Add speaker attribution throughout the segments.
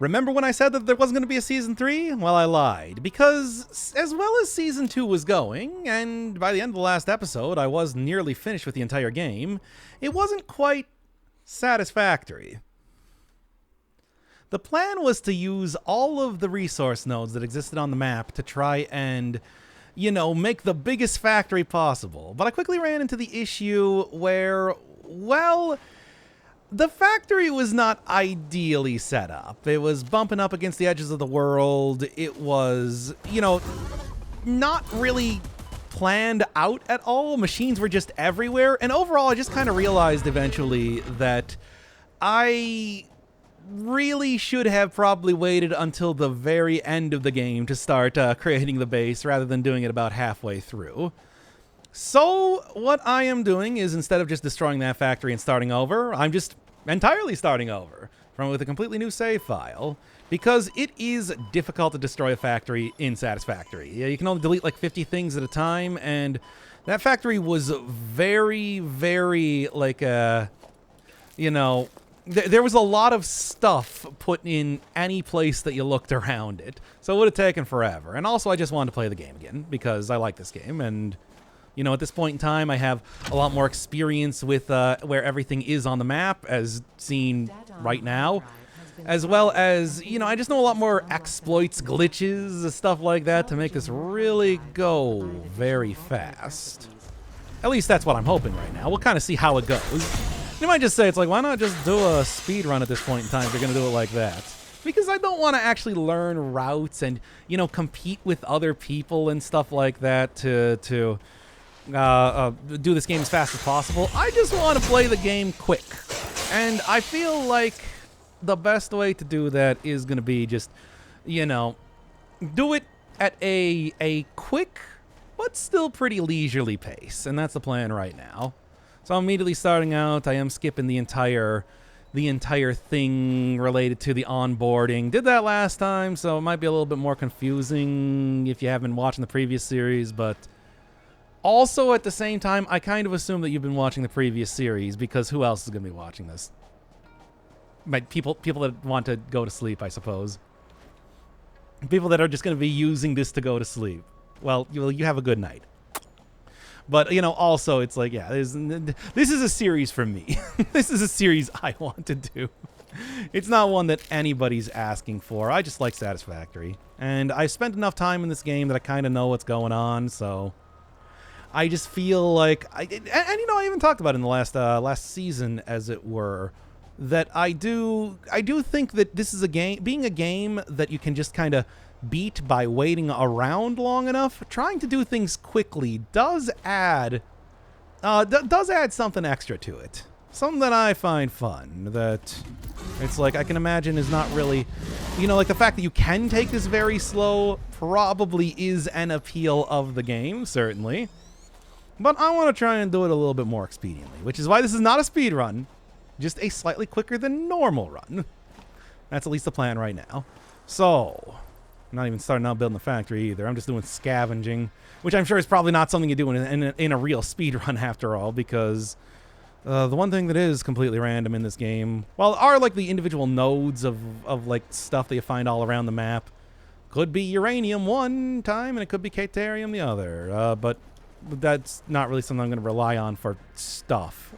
Speaker 1: Remember when I said that there wasn't going to be a Season 3? Well, I lied, because as well as Season 2 was going, and by the end of the last episode, I was nearly finished with the entire game, it wasn't quite satisfactory. The plan was to use all of the resource nodes that existed on the map to try and, make the biggest factory possible. But I quickly ran into the issue where, well, the factory was not ideally set up. It was bumping up against the edges of the world. It was, not really planned out at all. Machines were just everywhere. And overall, I just kind of realized eventually that I really should have probably waited until the very end of the game to start creating the base rather than doing it about halfway through. So what I am doing is, instead of just destroying that factory and starting over, I'm just entirely starting over with a completely new save file, because it is difficult to destroy a factory in Satisfactory. You can only delete like 50 things at a time, and that factory was very, very there was a lot of stuff put in any place that you looked around it, so it would have taken forever. And also, I just wanted to play the game again because I like this game, and at this point in time, I have a lot more experience with where everything is on the map, as seen right now, as well as, I just know a lot more exploits, glitches, stuff like that to make this really go very fast. At least that's what I'm hoping right now. We'll kind of see how it goes. You might just say, it's like, why not just do a speed run at this point in time if you're going to do it like that? Because I don't want to actually learn routes and, compete with other people and stuff like that to do this game as fast as possible. I just want to play the game quick. And I feel like the best way to do that is going to be just, do it at a quick but still pretty leisurely pace. And that's the plan right now. So I'm immediately starting out. I am skipping the entire thing related to the onboarding. Did that last time, so it might be a little bit more confusing if you haven't been watching the previous series, but also at the same time, I kind of assume that you've been watching the previous series, because who else is going to be watching this? People that want to go to sleep, I suppose. People that are just going to be using this to go to sleep. Well, you have a good night. But, also, it's like, yeah, this is a series for me. This is a series I want to do. It's not one that anybody's asking for. I just like Satisfactory. And I spent enough time in this game that I kind of know what's going on, so I just feel like... I even talked about it in the last season, as it were, that I do think that this is being a game that you can just kind of beat by waiting around long enough. Trying to do things quickly does add something extra to it. Something that I find fun, that it's like I can imagine is not really, like the fact that you can take this very slow probably is an appeal of the game, certainly. But I want to try and do it a little bit more expediently, which is why this is not a speed run, just a slightly quicker than normal run. That's at least the plan right now. So I'm not even starting out building the factory either. I'm just doing scavenging, which I'm sure is probably not something you do in a real speed run after all, because the one thing that is completely random in this game, well, are like the individual nodes of like stuff that you find all around the map. Could be uranium one time, and it could be Caterium the other, but that's not really something I'm going to rely on for stuff.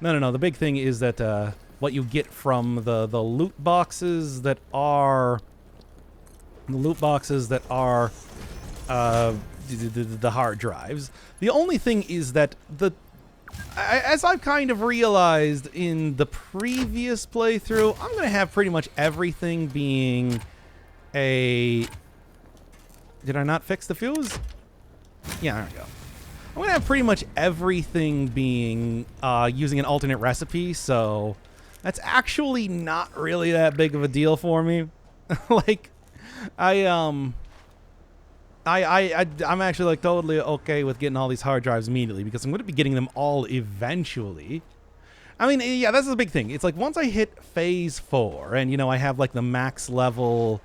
Speaker 1: No. The big thing is that what you get from the loot boxes that are... the hard drives. The only thing is that as I've kind of realized in the previous playthrough, I'm going to have pretty much everything being a... Did I not fix the fuse? Yeah, there we go. I'm going to have pretty much everything being using an alternate recipe, so that's actually not really that big of a deal for me. Like, I'm actually like totally okay with getting all these hard drives immediately, because I'm going to be getting them all eventually. I mean, yeah, that's the big thing. It's like once I hit phase 4 and, I have like the max level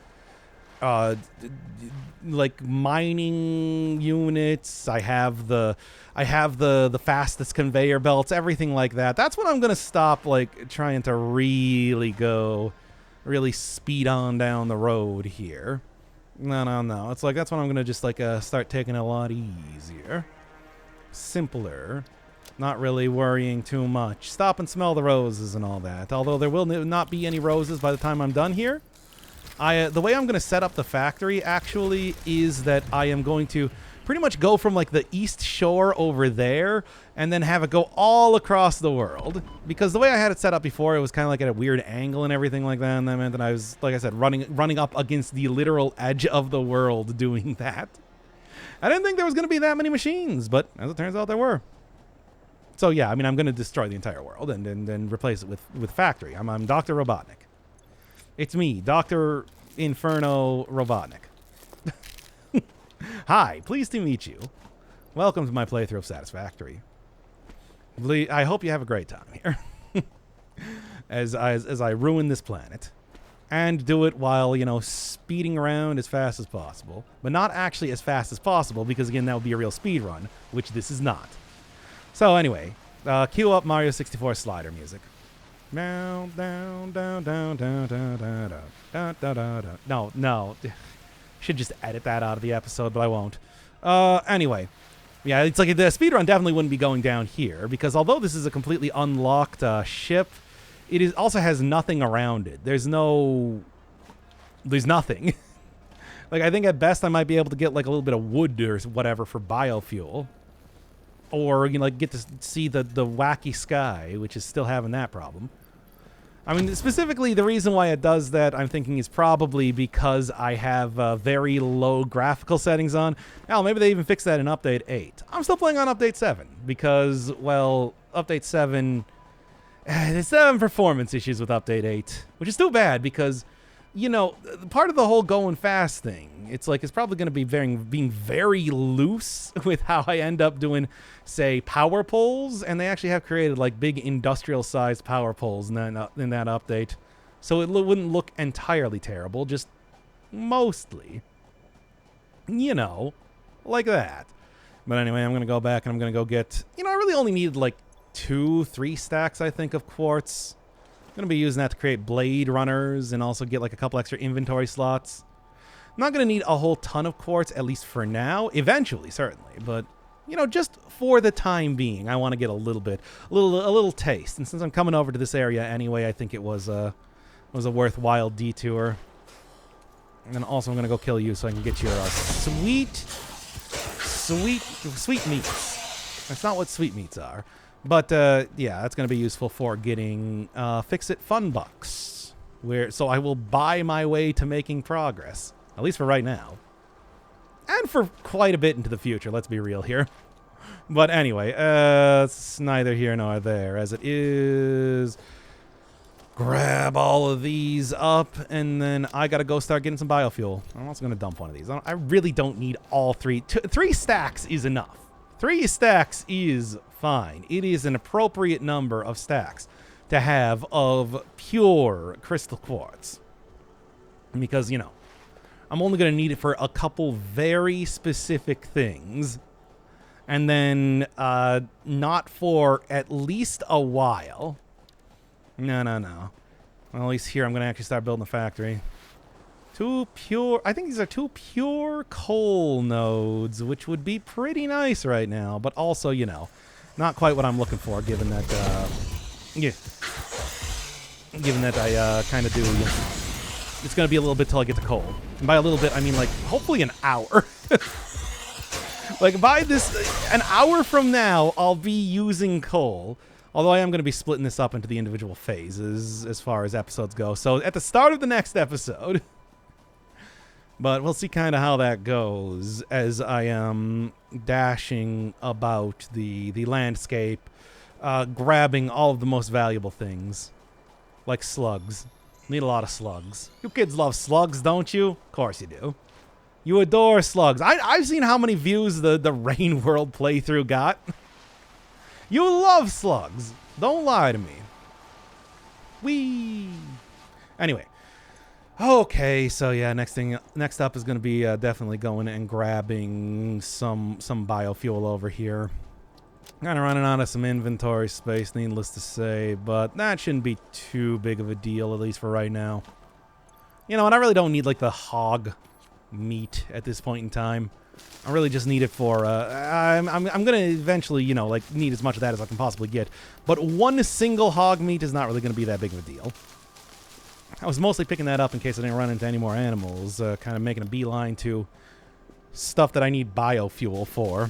Speaker 1: like mining units, I have the fastest conveyor belts, everything like that. That's when I'm going to stop like trying to really go really speed on down the road here. No. It's like that's when I'm gonna just like start taking it a lot easier, simpler, not really worrying too much. Stop and smell the roses and all that. Although there will not be any roses by the time I'm done here. The way I'm gonna set up the factory actually is that I am going to pretty much go from like the east shore over there and then have it go all across the world, because the way I had it set up before, it was kind of like at a weird angle and everything like that, and that meant that I was, like I said, running up against the literal edge of the world doing that. I didn't think there was going to be that many machines, but as it turns out there were. So yeah, I mean, I'm going to destroy the entire world and then replace it with factory. I'm Dr. Robotnik. It's me, Dr. Inferno Robotnik. Hi, pleased to meet you. Welcome to my playthrough of Satisfactory. I hope you have a great time here. as I ruin this planet. And do it while, you know, speeding around as fast as possible. But not actually as fast as possible, because again, that would be a real speed run, which this is not. So anyway, cue up Mario 64 slider music. Down, down, down, down, down, down, down, down, down, down, down. No. Should just edit that out of the episode, but I won't. Anyway. Yeah, it's like the speedrun definitely wouldn't be going down here, because although this is a completely unlocked ship, it also has nothing around it. There's nothing. Like, I think at best I might be able to get like a little bit of wood or whatever for biofuel. Or, you know, like get to see the wacky sky, which is still having that problem. I mean, specifically, the reason why it does that, I'm thinking, is probably because I have very low graphical settings on. Hell, maybe they even fixed that in Update 8. I'm still playing on Update 7 because, well, Update 7... there's some performance issues with Update 8, which is too bad because, you know, part of the whole going fast thing, it's like it's probably going to be being very loose with how I end up doing, say, power poles, and they actually have created like big industrial-sized power poles in that update, so it wouldn't look entirely terrible, just mostly, you know, like that. But anyway, I'm going to go back and I'm going to go get, you know, I really only needed like 2-3 stacks, I think, of quartz. I'm going to be using that to create blade runners and also get like a couple extra inventory slots. I'm not going to need a whole ton of quartz, at least for now. Eventually, certainly. But, you know, just for the time being, I want to get a little taste. And since I'm coming over to this area anyway, I think it was a worthwhile detour. And then also I'm going to go kill you so I can get your sweet meats. That's not what sweet meats are. But, yeah, that's going to be useful for getting Fix-It Fun Bucks. So I will buy my way to making progress. At least for right now. And for quite a bit into the future, let's be real here. But anyway, it's neither here nor there, as it is... Grab all of these up, and then I gotta go start getting some biofuel. I'm also gonna dump one of these. I really don't need all three. 3 stacks is enough. 3 stacks is fine. It is an appropriate number of stacks to have of pure crystal quartz. Because, you know, I'm only going to need it for a couple very specific things. And then not for at least a while. No. Well, at least here I'm going to actually start building the factory. I think these are 2 pure coal nodes, which would be pretty nice right now. But also, you know, not quite what I'm looking for, given that, I kind of do, you know, it's going to be a little bit till I get to coal. And by a little bit, I mean, like, hopefully an hour. Like, by an hour from now, I'll be using coal. Although I am going to be splitting this up into the individual phases as far as episodes go. So at the start of the next episode... But we'll see kind of how that goes as I am dashing about the landscape, grabbing all of the most valuable things, like slugs. Need a lot of slugs. You kids love slugs, don't you? Of course you do. You adore slugs. I've seen how many views the Rain World playthrough got. You love slugs. Don't lie to me. Whee! Anyway. Okay, so yeah, next up is going to be definitely going and grabbing some biofuel over here. Kind of running out of some inventory space, needless to say, but that shouldn't be too big of a deal, at least for right now. You know, and I really don't need, like, the hog meat at this point in time. I really just need it for, I'm going to eventually, you know, like, need as much of that as I can possibly get. But one single hog meat is not really going to be that big of a deal. I was mostly picking that up in case I didn't run into any more animals, kind of making a beeline to stuff that I need biofuel for.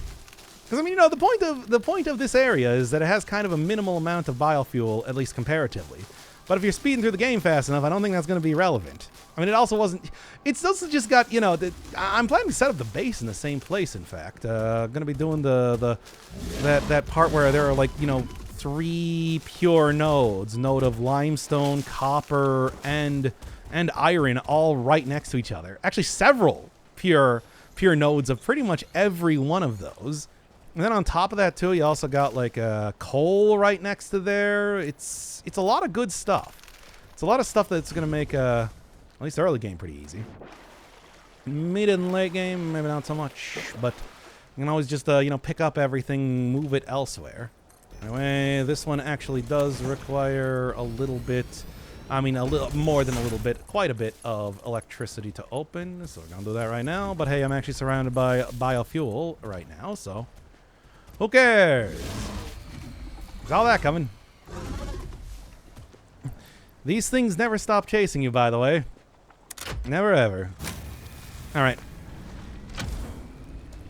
Speaker 1: Because, I mean, you know, the point of this area is that it has kind of a minimal amount of biofuel, at least comparatively. But if you're speeding through the game fast enough, I don't think that's going to be relevant. I mean, it also wasn't... It's also just got, you know... I'm planning to set up the base in the same place, in fact. Going to be doing that part where there are, like, you know, 3 pure nodes. Node of limestone, copper, and iron all right next to each other. Actually, several pure nodes of pretty much every one of those. And then on top of that, too, you also got, like, coal right next to there. It's a lot of good stuff. It's a lot of stuff that's going to make, at least early game, pretty easy. Mid and late game, maybe not so much. But you can always just, you know, pick up everything, move it elsewhere. Anyway, this one actually does require a little bit... I mean, a little more than a little bit, quite a bit of electricity to open. So we're going to do that right now. But hey, I'm actually surrounded by biofuel right now, so... Who cares? There's all that coming. These things never stop chasing you, by the way. Never ever. Alright.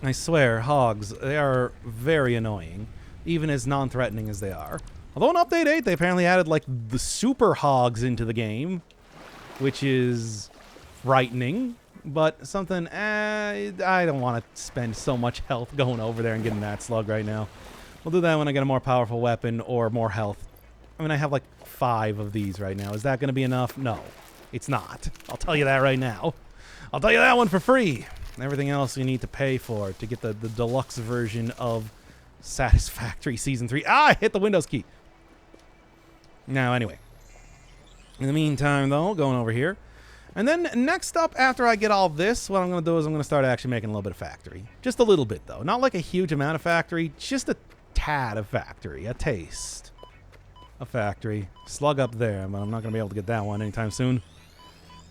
Speaker 1: I swear, hogs, they are very annoying. Even as non-threatening as they are. Although in Update 8, they apparently added, like, the super hogs into the game. Which is frightening. But something, I don't want to spend so much health going over there and getting that slug right now. We'll do that when I get a more powerful weapon or more health. I mean, I have like 5 of these right now. Is that going to be enough? No, it's not. I'll tell you that right now. I'll tell you that one for free. Everything else you need to pay for to get the deluxe version of Satisfactory Season 3. Ah, I hit the Windows key. Now, anyway. In the meantime, though, going over here. And then next up, after I get all this, what I'm going to do is I'm going to start actually making a little bit of factory. Just a little bit, though. Not like a huge amount of factory. Just a tad of factory. A taste of factory. Slug up there, but I'm not going to be able to get that one anytime soon.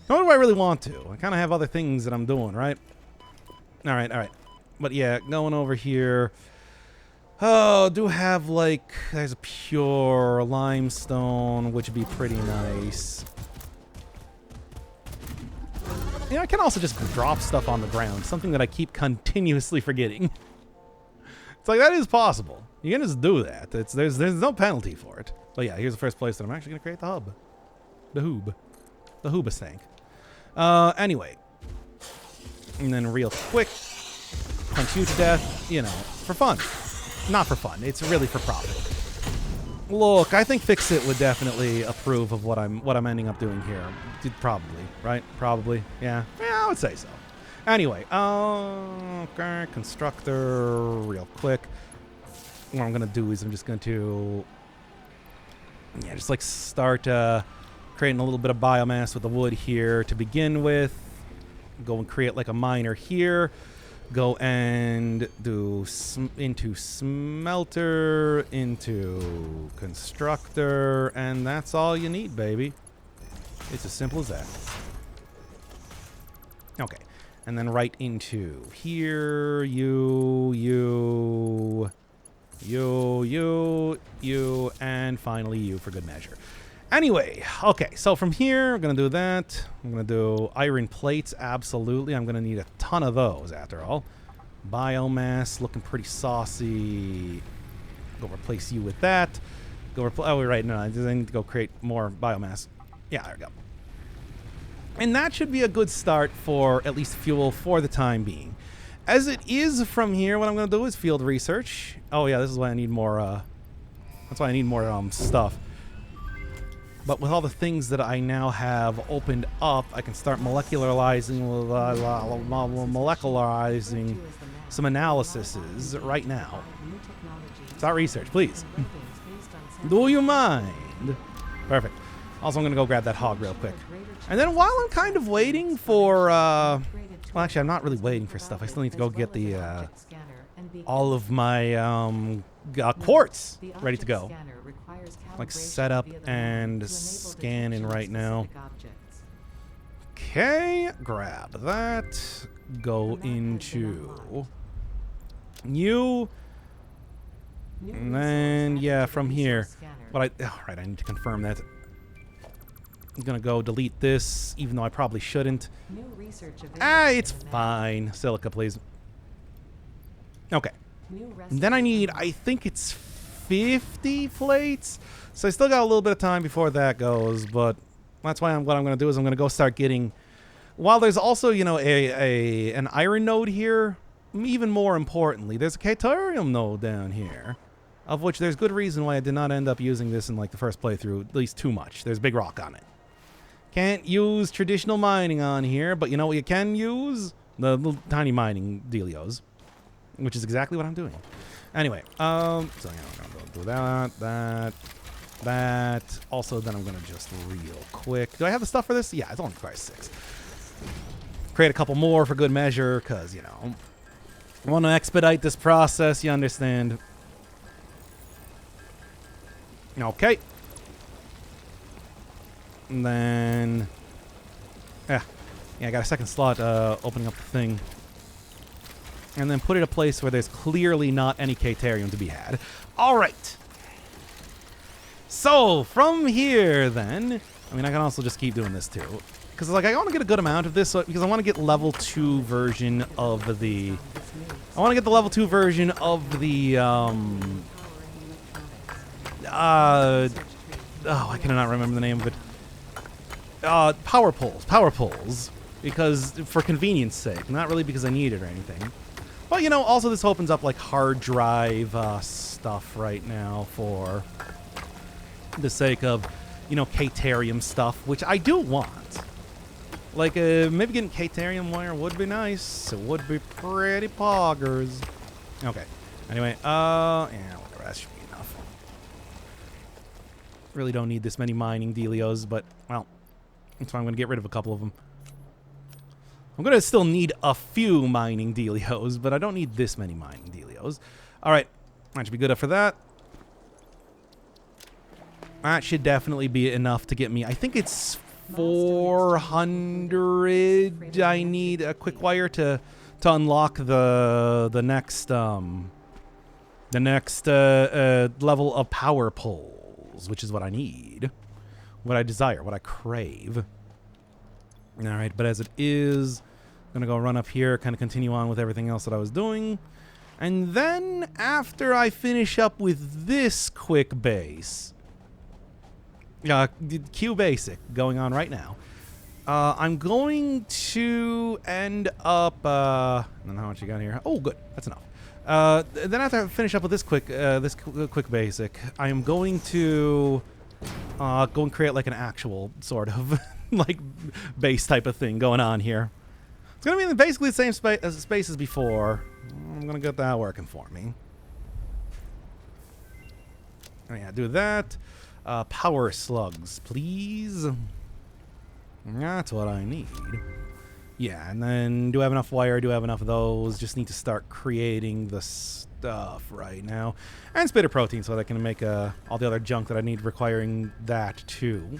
Speaker 1: Nor do I really want to. I kind of have other things that I'm doing, right? All right. But yeah, going over here. Oh, do have, like, there's a pure limestone, which would be pretty nice. You know, I can also just drop stuff on the ground, something that I keep continuously forgetting. It's like, that is possible. You can just do that. There's no penalty for it. But yeah, here's the first place that I'm actually going to create the hub. The hoob. The hoobastank. Anyway. And then real quick, punch you to death, you know, for fun. Not for fun. It's really for profit. Look, I think Fixit would definitely approve of what I'm ending up doing here. Probably, right? Probably. Yeah, I would say so. Anyway, okay, constructor, real quick. What I'm gonna do is I'm just going to, yeah, just like start creating a little bit of biomass with the wood here to begin with. Go and create like a miner here. Go and do into smelter, into constructor, and that's all you need, baby. It's as simple as that. Okay, and then right into here, you, and finally you for good measure. Anyway, okay, so from here, I'm going to do that. I'm going to do iron plates, absolutely. I'm going to need a ton of those, after all. Biomass, looking pretty saucy. Go replace you with that. Oh, right, no, I need to go create more biomass. Yeah, there we go. And that should be a good start for at least fuel for the time being. As it is from here, what I'm going to do is field research. Oh, yeah, this is why I need more, that's why I need more, stuff. But with all the things that I now have opened up, I can start molecularizing some analyses right now. Start research, please. Do you mind? Perfect. Also, I'm going to go grab that hog real quick. And then while I'm kind of waiting for... well, actually, I'm not really waiting for stuff. I still need to go get the... all of my quartz ready to go. Like set up and scanning right now. Okay, grab that. Go into you. And then, yeah, from here. But alright, I need to confirm that. I'm gonna go delete this, even though I probably shouldn't. It's fine. Silica, please. Okay. And then I need, I think it's 50 plates. So I still got a little bit of time before that goes, but that's why what I'm gonna do is I'm gonna go start getting. While there's also, you know, an iron node here, even more importantly, there's a Caterium node down here, of which there's good reason why I did not end up using this in like the first playthrough, at least too much. There's big rock on it. Can't use traditional mining on here, but you know what you can use? The little tiny mining dealios, which is exactly what I'm doing. Anyway, so yeah, I'm gonna go do that. Also, then I'm gonna just real quick. Do I have the stuff for this? Yeah, it's only requires 6. Create a couple more for good measure, because, you know, I want to expedite this process, you understand. Okay. And then, yeah, I got a second slot opening up the thing. And then put it a place where there's clearly not any Caterium to be had. All right. So, from here, then, I mean, I can also just keep doing this, too. Because, like, I want to get a good amount of this, because I want to get level 2 version of the... I want to get the level 2 version of the, oh, I cannot remember the name of it. Power poles, because for convenience sake, not really because I need it or anything. But, you know, also this opens up, like, hard drive stuff right now for the sake of, you know, Caterium stuff, which I do want. Like, maybe getting Caterium wire would be nice. It would be pretty poggers. Okay. Anyway, yeah, whatever, that should be enough. Really don't need this many mining dealios, but, well, that's why I'm going to get rid of a couple of them. I'm going to still need a few mining dealios, but I don't need this many mining dealios. All right. That should be good for that. That should definitely be enough to get me. I think it's 400 I need a quick wire to unlock the next level of power poles, which is what I need, what I desire, what I crave. All right, but as it is, I'm gonna go run up here, kind of continue on with everything else that I was doing, and then after I finish up with this quick base, Q basic going on right now, I'm going to end up. I don't know how much you got here. Oh, good, that's enough. Then after I finish up with this quick basic, I am going to go and create like an actual sort of like base type of thing going on here. It's gonna be in basically the same space as before. I'm gonna get that working for me. Oh, yeah, do that. Power slugs, please. That's what I need. Yeah, and then do I have enough wire? Do I have enough of those? Just need to start creating the stuff right now. And spitter protein so that I can make all the other junk that I need requiring that too.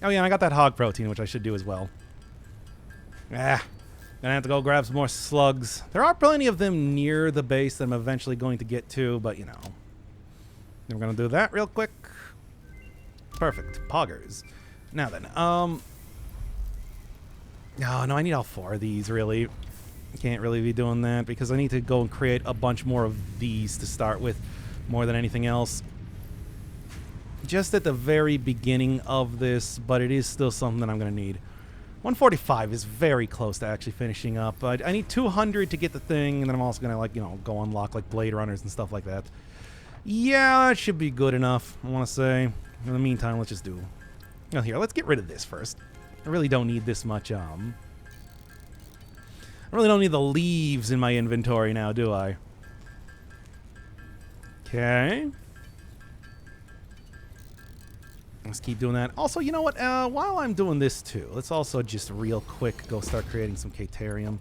Speaker 1: Oh yeah, and I got that hog protein, which I should do as well. Gonna have to go grab some more slugs. There are plenty of them near the base that I'm eventually going to get to, but you know. We're gonna do that real quick. Perfect. Poggers. Now then, oh, no, I need all 4 of these, really. Can't really be doing that because I need to go and create a bunch more of these to start with, more than anything else. Just at the very beginning of this, but it is still something that I'm going to need. 145 is very close to actually finishing up. I need 200 to get the thing, and then I'm also going to, like, you know, go unlock, like, Blade Runners and stuff like that. Yeah, that should be good enough, I want to say. In the meantime, let's just do... Well, here, let's get rid of this first. I really don't need this much, I really don't need the leaves in my inventory now, do I? Okay. Let's keep doing that. Also, you know what? While I'm doing this, too, let's also just real quick go start creating some Caterium.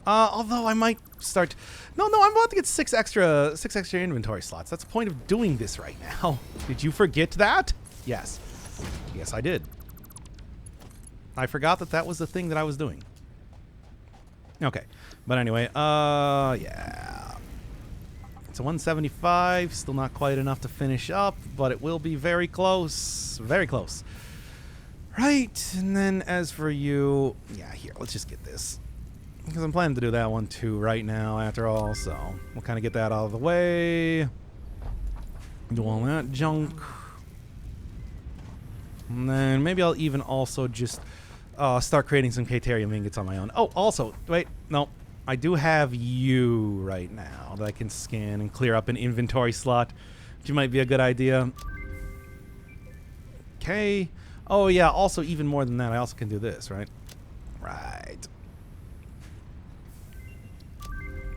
Speaker 1: Although I might start... No, I'm about to get 6 extra inventory slots. That's the point of doing this right now. Did you forget that? Yes. Yes, I did. I forgot that that was the thing that I was doing. Okay. But anyway, yeah. It's a 175. Still not quite enough to finish up, but it will be very close. Very close. Right. And then as for you, yeah, here, let's just get this. Because I'm planning to do that one too right now, after all, so we'll kind of get that out of the way. Do all that junk. And then maybe I'll even also just start creating some Caterium ingots on my own. Oh, also, wait, no. I do have you right now that I can scan and clear up an inventory slot, which might be a good idea. Okay. Oh, yeah, also even more than that, I also can do this, right? Right.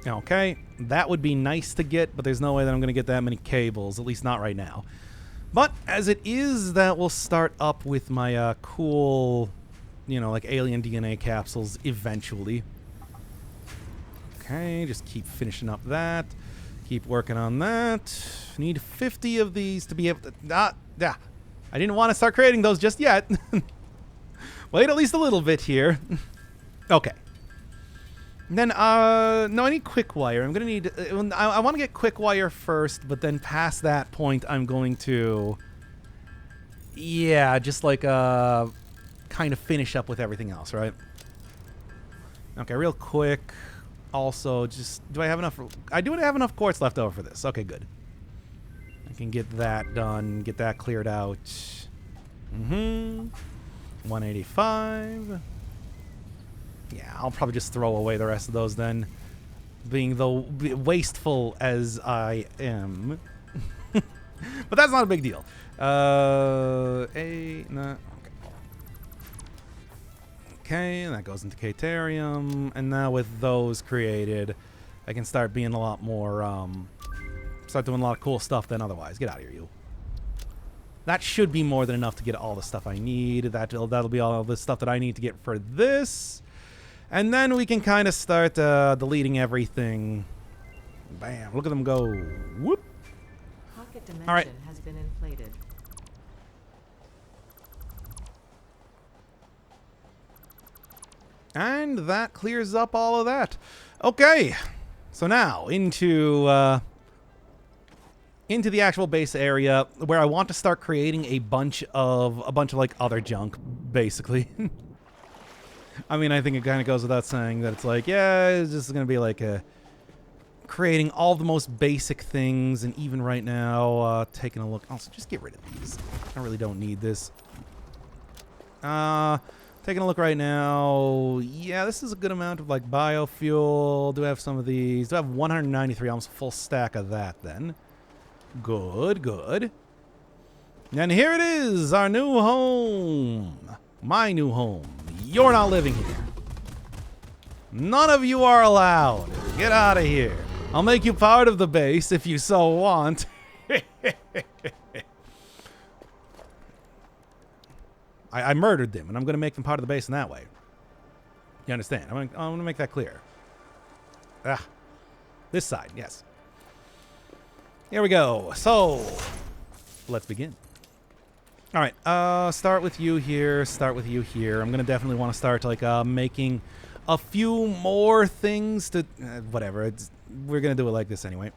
Speaker 1: Okay, that would be nice to get, but there's no way that I'm going to get that many cables, at least not right now. But as it is, that will start up with my cool, you know, like alien DNA capsules eventually. Okay, just keep finishing up that. Keep working on that. Need 50 of these to be able to... yeah. I didn't want to start creating those just yet. Wait at least a little bit here. Okay. Then, no, I need quick wire. I'm going to need... I want to get quick wire first, but then past that point, I'm going to... Yeah, just like, kind of finish up with everything else, right? Okay, real quick. Also, just... Do I have enough... I do have enough quartz left over for this. Okay, good. I can get that done. Get that cleared out. 185... Yeah, I'll probably just throw away the rest of those then. Being wasteful as I am. But that's not a big deal. No, okay. Okay, and that goes into Caterium. And now with those created, I can start being a lot more, start doing a lot of cool stuff than otherwise. Get out of here, you. That should be more than enough to get all the stuff I need. That'll be all the stuff that I need to get for this. And then we can kind of start deleting everything. Bam. Look at them go. Whoop.
Speaker 2: Pocket dimension
Speaker 1: all right.
Speaker 2: has been inflated.
Speaker 1: And that clears up all of that. Okay. So now into the actual base area where I want to start creating a bunch of like other junk, basically. I mean, I think it kind of goes without saying that it's like, yeah, it's just going to be like creating all the most basic things. And even right now, taking a look. Also, just get rid of these. I really don't need this. Taking a look right now. Yeah, this is a good amount of like biofuel. Do I have some of these? Do I have 193? Almost a full stack of that then. Good, good. And here it is, our new home. My new home. You're not living here. None of you are allowed. Get out of here. I'll make you part of the base if you so want. I murdered them, and I'm going to make them part of the base in that way. You understand? I'm going to make that clear. This side, yes. Here we go. So, let's begin. All right, start with you here, start with you here. I'm going to definitely want to start, like, making a few more things to... whatever, we're going to do it like this anyway.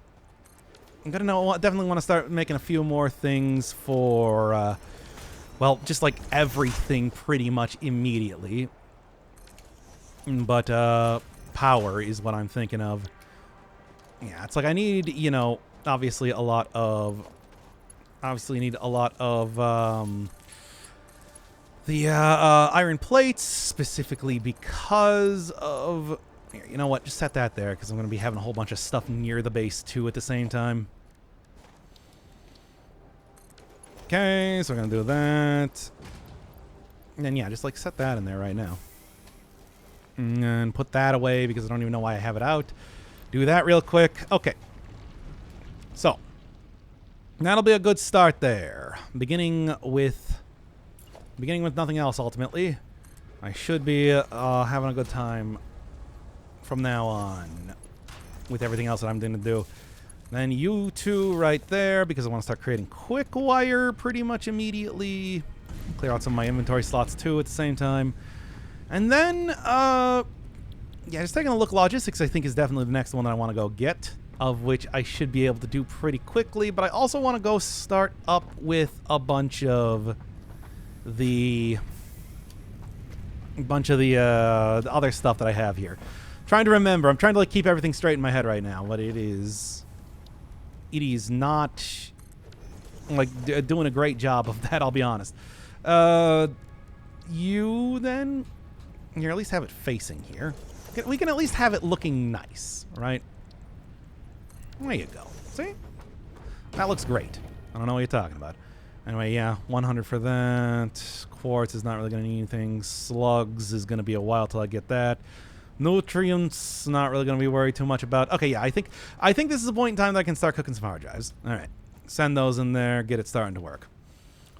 Speaker 1: I'm going to definitely want to start making a few more things for, well, just, like, everything pretty much immediately. But, power is what I'm thinking of. Yeah, it's like I need, you know, obviously a lot of... Obviously need a lot of the iron plates, specifically because of... Here, you know what? Just set that there, because I'm going to be having a whole bunch of stuff near the base, too, at the same time. Okay, so we're going to do that. And then, yeah, just, like, set that in there right now. And put that away, because I don't even know why I have it out. Do that real quick. Okay. So... That'll be a good start there. Beginning with nothing else, ultimately. I should be having a good time from now on with everything else that I'm going to do. Then you two right there, because I want to start creating quick wire pretty much immediately. Clear out some of my inventory slots too at the same time. And then, yeah, just taking a look. Logistics, I think, is definitely the next one that I want to go get, of which I should be able to do pretty quickly. But I also want to go start up with a bunch of the other stuff that I have here. Trying to remember. I'm trying to like keep everything straight in my head right now, but it is not like doing a great job of that, I'll be honest. You then here, at least have it facing here. We can at least have it looking nice, right? There you go. See? That looks great. I don't know what you're talking about. Anyway, yeah, 100 for that. Quartz is not really going to need anything. Slugs is going to be a while till I get that. Nutrients, not really going to be worried too much about. Okay, yeah, I think this is a point in time that I can start cooking some hard drives. All right. Send those in there. Get it starting to work.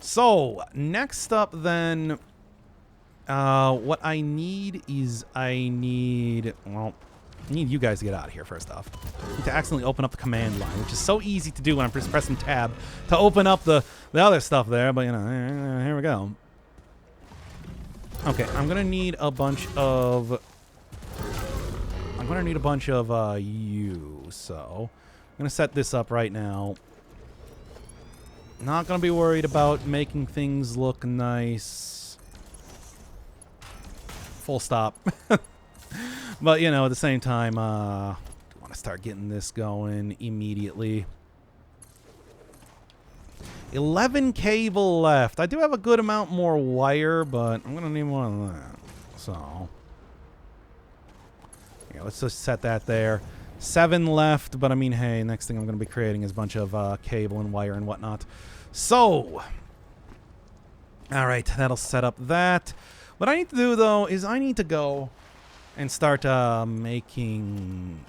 Speaker 1: So, next up then, what I need is I need you guys to get out of here first off. I need to accidentally open up the command line, which is so easy to do when I'm just pressing tab to open up the other stuff there, but you know, here we go. Okay, I'm gonna need a bunch of you, so I'm gonna set this up right now. Not gonna be worried about making things look nice. Full stop. But, you know, at the same time, I want to start getting this going immediately. 11 cable left. I do have a good amount more wire, but I'm going to need more of that. So, yeah, let's just set that there. 7 left, but I mean, hey, next thing I'm going to be creating is a bunch of cable and wire and whatnot. So, all right, that'll set up that. What I need to do, though, is I need to go and start making...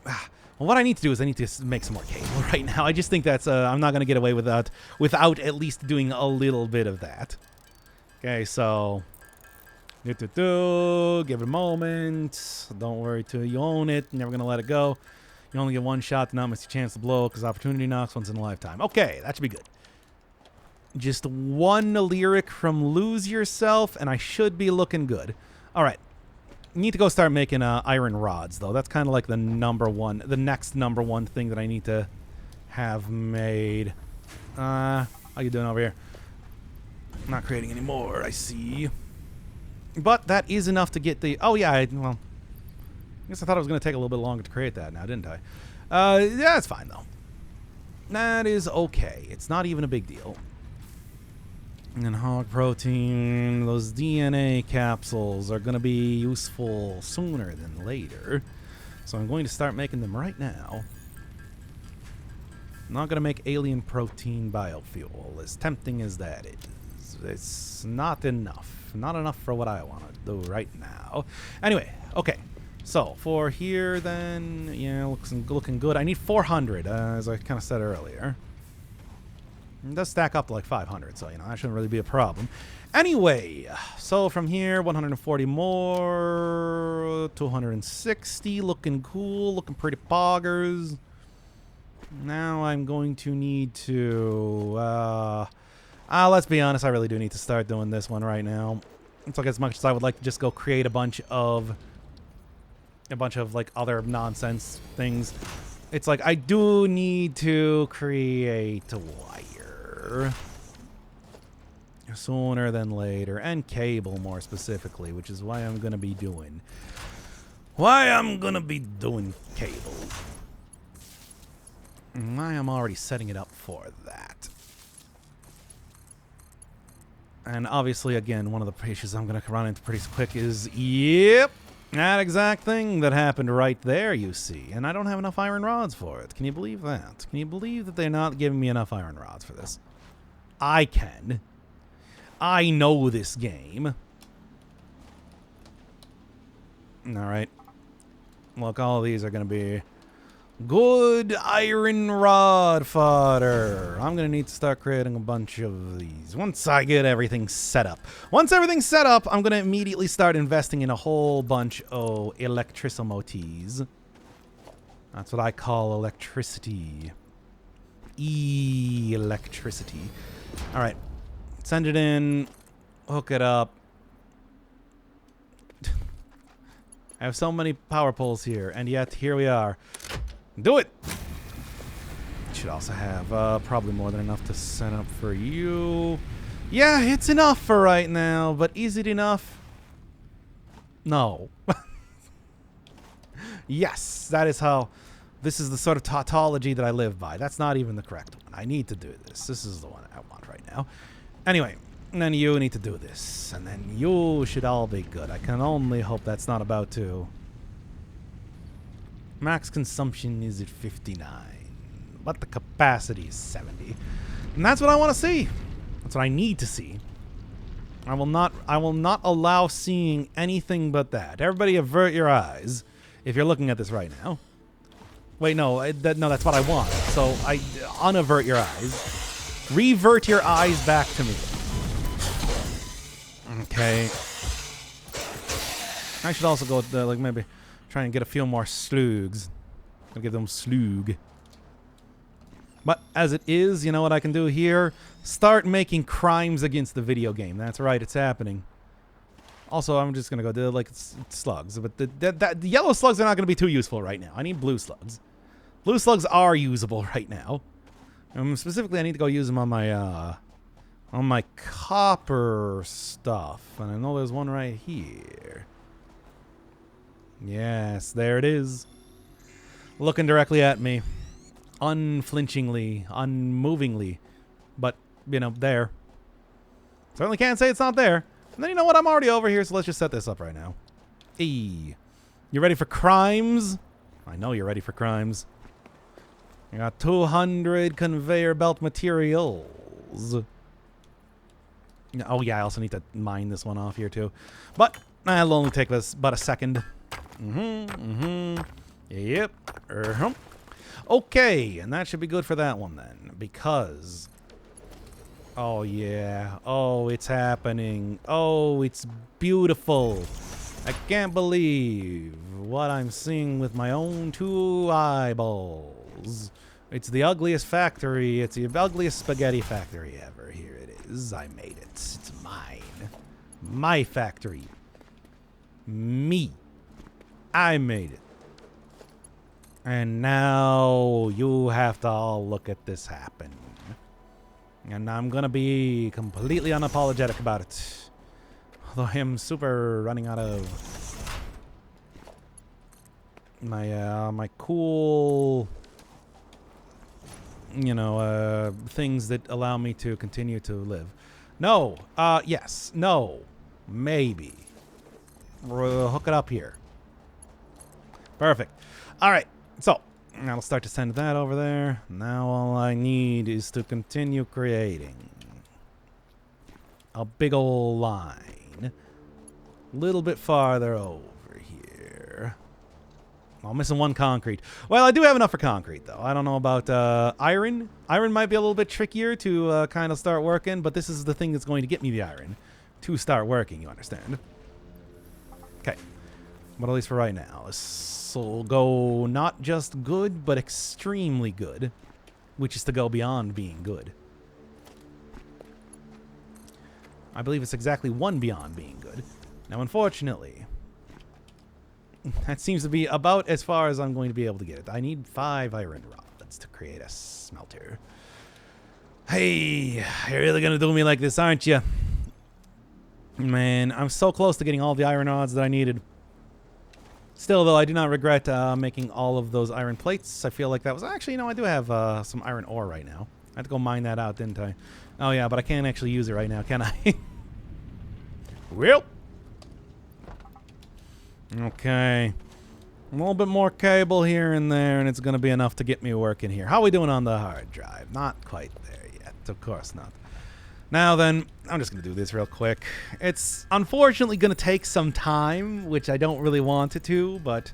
Speaker 1: well, what I need to do is I need to make some more cable right now. I just think that's... I'm not going to get away without at least doing a little bit of that. Okay, so... Give it a moment. Don't worry till you own it. Never going to let it go. You only get one shot to not miss your chance to blow because opportunity knocks once in a lifetime. Okay, that should be good. Just one lyric from Lose Yourself, and I should be looking good. All right. Need to go start making iron rods, though. That's kind of like the next number one thing that I need to have made. How you doing over here? Not creating any more, I see. But that is enough to get the... Oh, yeah, well... I guess I thought it was going to take a little bit longer to create that now, didn't I? Yeah, it's fine, though. That is okay. It's not even a big deal. And hog protein, those DNA capsules are going to be useful sooner than later. So I'm going to start making them right now. I'm not going to make alien protein biofuel, as tempting as that is. It's not enough. Not enough for what I want to do right now. Anyway, okay. So for here then, yeah, looking good. I need 400, as I kind of said earlier. It does stack up to like 500, so, you know, that shouldn't really be a problem. Anyway, so from here, 140 more, 260, looking cool, looking pretty poggers. Now I'm going to need to, let's be honest, I really do need to start doing this one right now. It's like as much as I would like to just go create a bunch of like other nonsense things. It's like I do need to create a wire. Sooner than later, and cable more specifically, which is why I'm gonna be doing cable. And I am already setting it up for that. And obviously, again, one of the issues I'm gonna run into pretty quick is, yep, that exact thing that happened right there, you see. And I don't have enough iron rods for it. Can you believe that? Can you believe that they're not giving me enough iron rods for this? I can. I know this game. Alright. Look, all of these are going to be good iron rod fodder. I'm going to need to start creating a bunch of these once I get everything set up. Once everything's set up, I'm going to immediately start investing in a whole bunch of electricimotes. That's what I call electricity. Electricity. All right. Send it in. Hook it up. I have so many power poles here, and yet here we are. Do it! Should also have probably more than enough to set up for you. Yeah, it's enough for right now, but is it enough? No. Yes, that is how... This is the sort of tautology that I live by. That's not even the correct one. I need to do this. This is the one I want right now. Anyway, and then you need to do this. And then you should all be good. I can only hope that's not about to... Max consumption is at 59. But the capacity is 70. And that's what I want to see. That's what I need to see. I will not allow seeing anything but that. Everybody avert your eyes if you're looking at this right now. Wait, no, no, that's what I want. So I unavert your eyes. Revert your eyes back to me. Okay. I should also go with like maybe try and get a few more slugs. I'll give them slug. But as it is, you know what I can do here? Start making crimes against the video game. That's right, it's happening. Also, I'm just going to go do like slugs. But the yellow slugs are not going to be too useful right now. I need blue slugs. Blue slugs are usable right now. Specifically, I need to go use them on my copper stuff. And I know there's one right here. Yes, there it is. Looking directly at me. Unflinchingly, unmovingly. But, you know, there. Certainly can't say it's not there. And then you know what? I'm already over here, so let's just set this up right now. You ready for crimes? I know you're ready for crimes. You got 200 conveyor belt materials. Oh, yeah, I also need to mine this one off here, too. But that'll only take us about a second. Yep. Okay, and that should be good for that one, then. Because... Oh, yeah. Oh, it's happening. Oh, it's beautiful. I can't believe what I'm seeing with my own two eyeballs. It's the ugliest factory. It's the ugliest spaghetti factory ever. Here it is. I made it. It's mine. My factory. Me. I made it. And now you have to all look at this happen. And I'm going to be completely unapologetic about it. Although I am super running out of my cool, you know, things that allow me to continue to live. No. Yes. No. Maybe. We'll hook it up here. Perfect. All right. So, I'll start to send that over there. Now all I need is to continue creating a big old line. A little bit farther over here. I'm missing one concrete. Well, I do have enough for concrete, though. I don't know about iron. Iron might be a little bit trickier to kind of start working, but this is the thing that's going to get me the iron to start working, you understand? Okay. But at least for right now, this will go not just good, but extremely good, which is to go beyond being good. I believe it's exactly one beyond being good. Now, unfortunately, that seems to be about as far as I'm going to be able to get it. I need 5 iron rods to create a smelter. Hey, you're really going to do me like this, aren't you? Man, I'm so close to getting all the iron rods that I needed. Still, though, I do not regret making all of those iron plates. I feel like that was... Actually, you know, I do have some iron ore right now. I had to go mine that out, didn't I? Oh, yeah, but I can't actually use it right now, can I? Well. Okay. A little bit more cable here and there, and it's going to be enough to get me working here. How are we doing on the hard drive? Not quite there yet. Of course not. Now then, I'm just going to do this real quick. It's unfortunately going to take some time, which I don't really want it to, but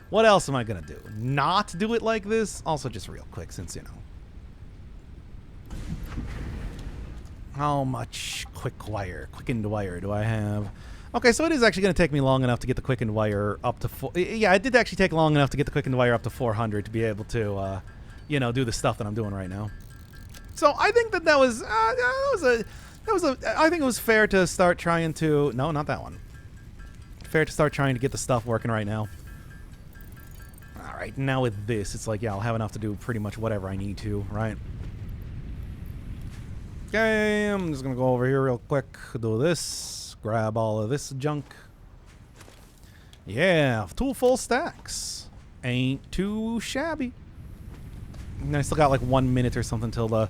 Speaker 1: what else am I going to do? Not do it like this? Also just real quick, since, you know. How much quickened wire do I have? Okay, so it is actually going to take me long enough to get the quickened wire up to... Yeah, it did actually take long enough to get the quickened wire up to 400 to be able to, you know, do the stuff that I'm doing right now. So I think that was I think it was fair to start trying to... No, not that one. Fair to start trying to get the stuff working right now. Alright, now with this, it's like, yeah, I'll have enough to do pretty much whatever I need to, right? Okay, I'm just gonna go over here real quick, do this, grab all of this junk. Yeah, 2 full stacks. Ain't too shabby. And I still got like 1 minute or something till the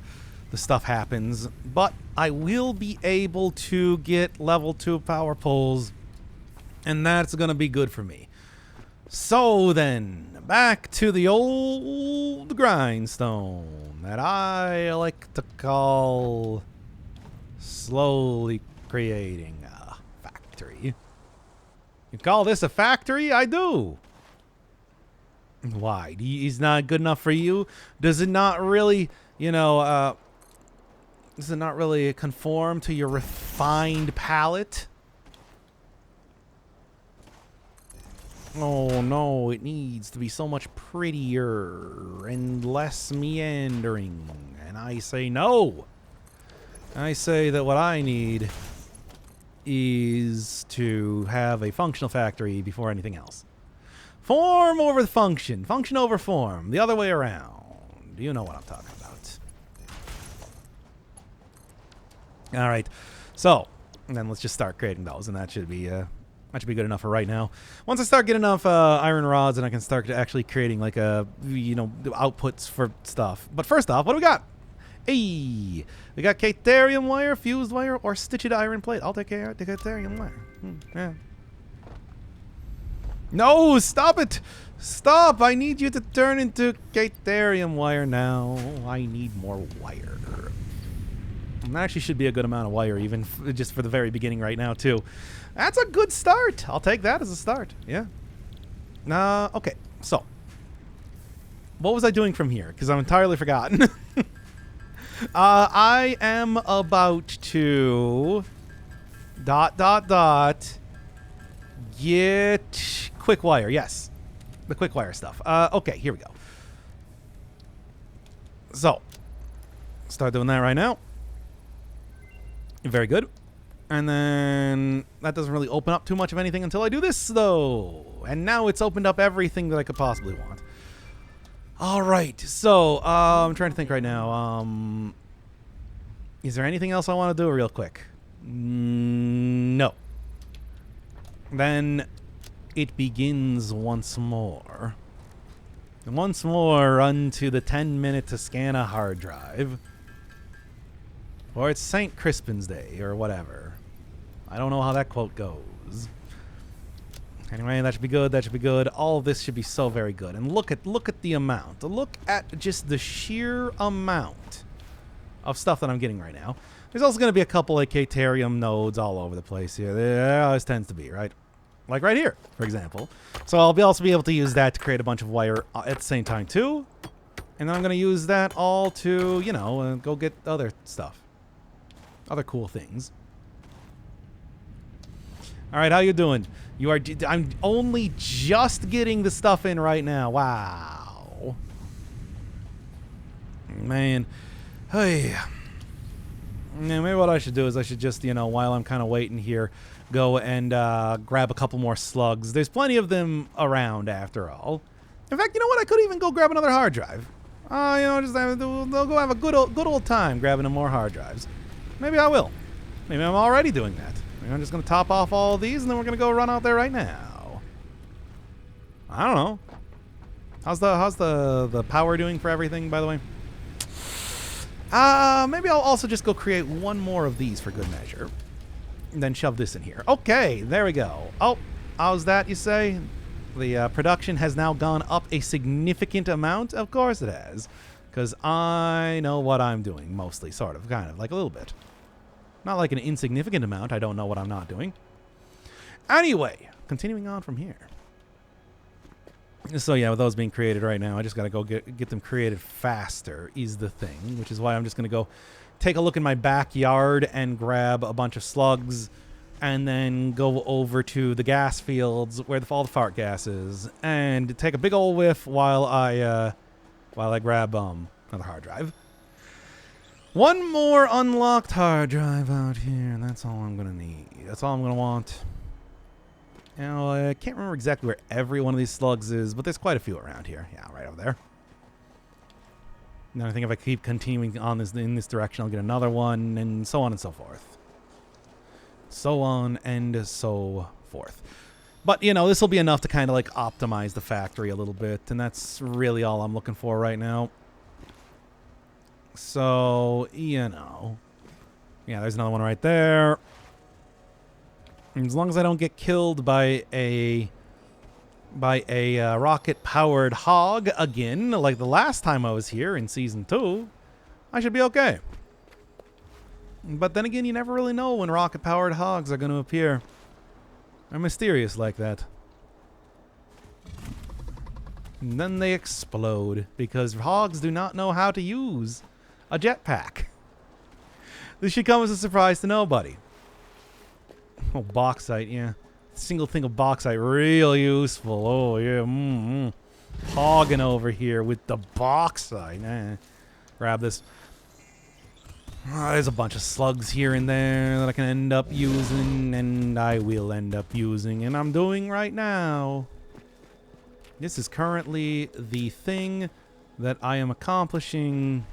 Speaker 1: stuff happens. But I will be able to get level 2 power poles. And that's gonna be good for me. So then, back to the old grindstone that I like to call slowly creating a factory. You call this a factory? I do. Why? Is not good enough for you? Does it not really, does it not really conform to your refined palate? Oh no, it needs to be so much prettier and less meandering. And I say no. I say that what I need is to have a functional factory before anything else. Form over function. Function over form. The other way around. You know what I'm talking about. Alright. So, and then let's just start creating those, and that should be good enough for right now. Once I start getting enough iron rods, and I can start actually creating like outputs for stuff. But first off, what do we got? Hey, we got Caterium wire, fused wire, or stitched iron plate. I'll take the Caterium wire. Yeah. No, stop it! Stop! I need you to turn into Caterium wire now. I need more wire. And that actually should be a good amount of wire, even just for the very beginning right now, too. That's a good start. I'll take that as a start. Yeah. Okay. So, what was I doing from here? Because I'm entirely forgotten. I am about to... ... Get... Quick wire. Yes. The quick wire stuff. Okay, here we go. So, start doing that right now. Very good. And then that doesn't really open up too much of anything until I do this, though. And now it's opened up everything that I could possibly want. All right. So I'm trying to think right now. Is there anything else I want to do real quick? No. Then it begins once more. Once more, run to the 10-minute Toscana hard drive. Or it's St. Crispin's Day, or whatever. I don't know how that quote goes. Anyway, that should be good. That should be good. All of this should be so very good. And look at the amount. Look at just the sheer amount of stuff that I'm getting right now. There's also going to be a couple of Caterium nodes all over the place here. There always tends to be, right? Like right here, for example. So I'll also be able to use that to create a bunch of wire at the same time, too. And then I'm going to use that all to, go get other stuff. Other cool things. All right, how you doing? I'm only just getting the stuff in right now. Wow. Man. Hey. Yeah, maybe what I should do is I should just, while I'm kind of waiting here, go and grab a couple more slugs. There's plenty of them around, after all. In fact, you know what? I could even go grab another hard drive. They'll go have a good old time grabbing more hard drives. Maybe I will. Maybe I'm already doing that. Maybe I'm just going to top off all of these, and then we're going to go run out there right now. I don't know. How's the power doing for everything, by the way? Maybe I'll also just go create one more of these for good measure. And then shove this in here. Okay, there we go. Oh, how's that, you say? The production has now gone up a significant amount? Of course it has. Because I know what I'm doing, mostly, sort of, kind of, like a little bit. Not like an insignificant amount. I don't know what I'm not doing. Anyway, continuing on from here. So yeah, with those being created right now, I just got to go get them created faster is the thing, which is why I'm just going to go take a look in my backyard and grab a bunch of slugs and then go over to the gas fields where all the fart gas is and take a big old whiff while I grab another hard drive. One more unlocked hard drive out here, and that's all I'm going to need. That's all I'm going to want. Now, I can't remember exactly where every one of these slugs is, but there's quite a few around here. Yeah, right over there. And I think if I keep continuing on in this direction, I'll get another one, and so on and so forth. So on and so forth. But, you know, this will be enough to kind of, like, optimize the factory a little bit, and that's really all I'm looking for right now. So, you know. Yeah, there's another one right there. As long as I don't get killed by a rocket-powered hog again, like the last time I was here in Season 2, I should be okay. But then again, you never really know when rocket-powered hogs are going to appear. They're mysterious like that. And then they explode, because hogs do not know how to use a jetpack. This should come as a surprise to nobody. Oh, bauxite, yeah. Single thing of bauxite, real useful. Oh, yeah. Hogging over here with the bauxite. Grab this. Oh, there's a bunch of slugs here and there that I can end up using, and I will end up using, and I'm doing right now. This is currently the thing that I am accomplishing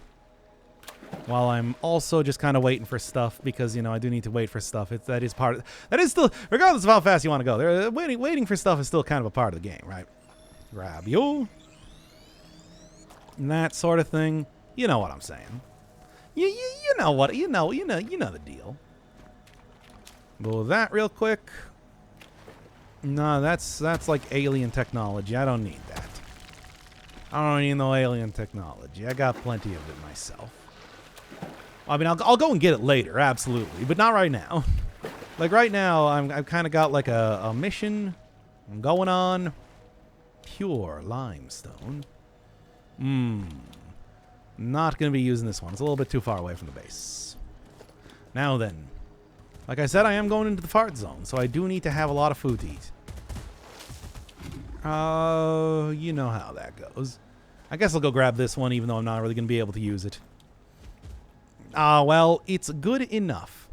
Speaker 1: while I'm also just kind of waiting for stuff, because, you know, I do need to wait for stuff. That is still, regardless of how fast you want to go, waiting for stuff is still kind of a part of the game, right? Grab you. And that sort of thing. You know what I'm saying. You know what, you know the deal. Go that real quick. No, that's like alien technology. I don't need that. I don't need no alien technology. I got plenty of it myself. I mean, I'll go and get it later, absolutely, but not right now. Like right now, I've kind of got like a mission I'm going on. Pure limestone. Not going to be using this one. It's a little bit too far away from the base. Now then, like I said, I am going into the fart zone, so I do need to have a lot of food to eat. You know how that goes. I guess I'll go grab this one, even though I'm not really going to be able to use it. Well, it's good enough.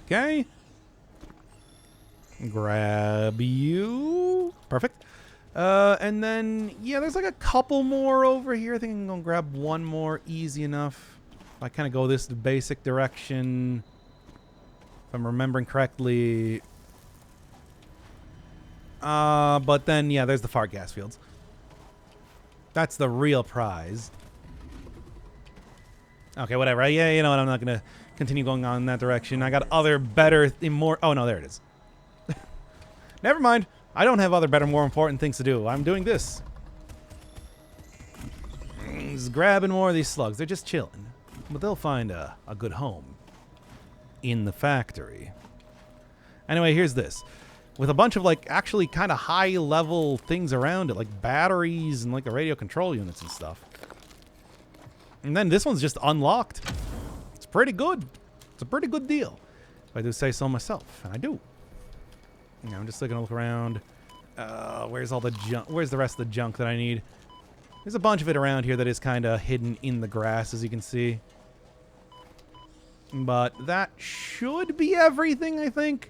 Speaker 1: Okay. Grab you. Perfect. And then, yeah, there's like a couple more over here. I think I'm going to grab one more easy enough. If I kind of go this basic direction, if I'm remembering correctly. But then, yeah, there's the fart gas fields. That's the real prize. Okay, whatever. Yeah, you know what? I'm not going to continue going on in that direction. I got other better, more. Oh, no, there it is. Never mind. I don't have other better, more important things to do. I'm doing this. Just grabbing more of these slugs. They're just chilling. But they'll find a good home in the factory. Anyway, here's this. With a bunch of, like, actually kind of high-level things around it, like batteries and, like, the radio control units and stuff. And then this one's just unlocked. It's pretty good. It's a pretty good deal, if I do say so myself. And I do. You know, I'm just looking to look around. Where's all the junk? Where's the rest of the junk that I need? There's a bunch of it around here that is kind of hidden in the grass, as you can see. But that should be everything, I think.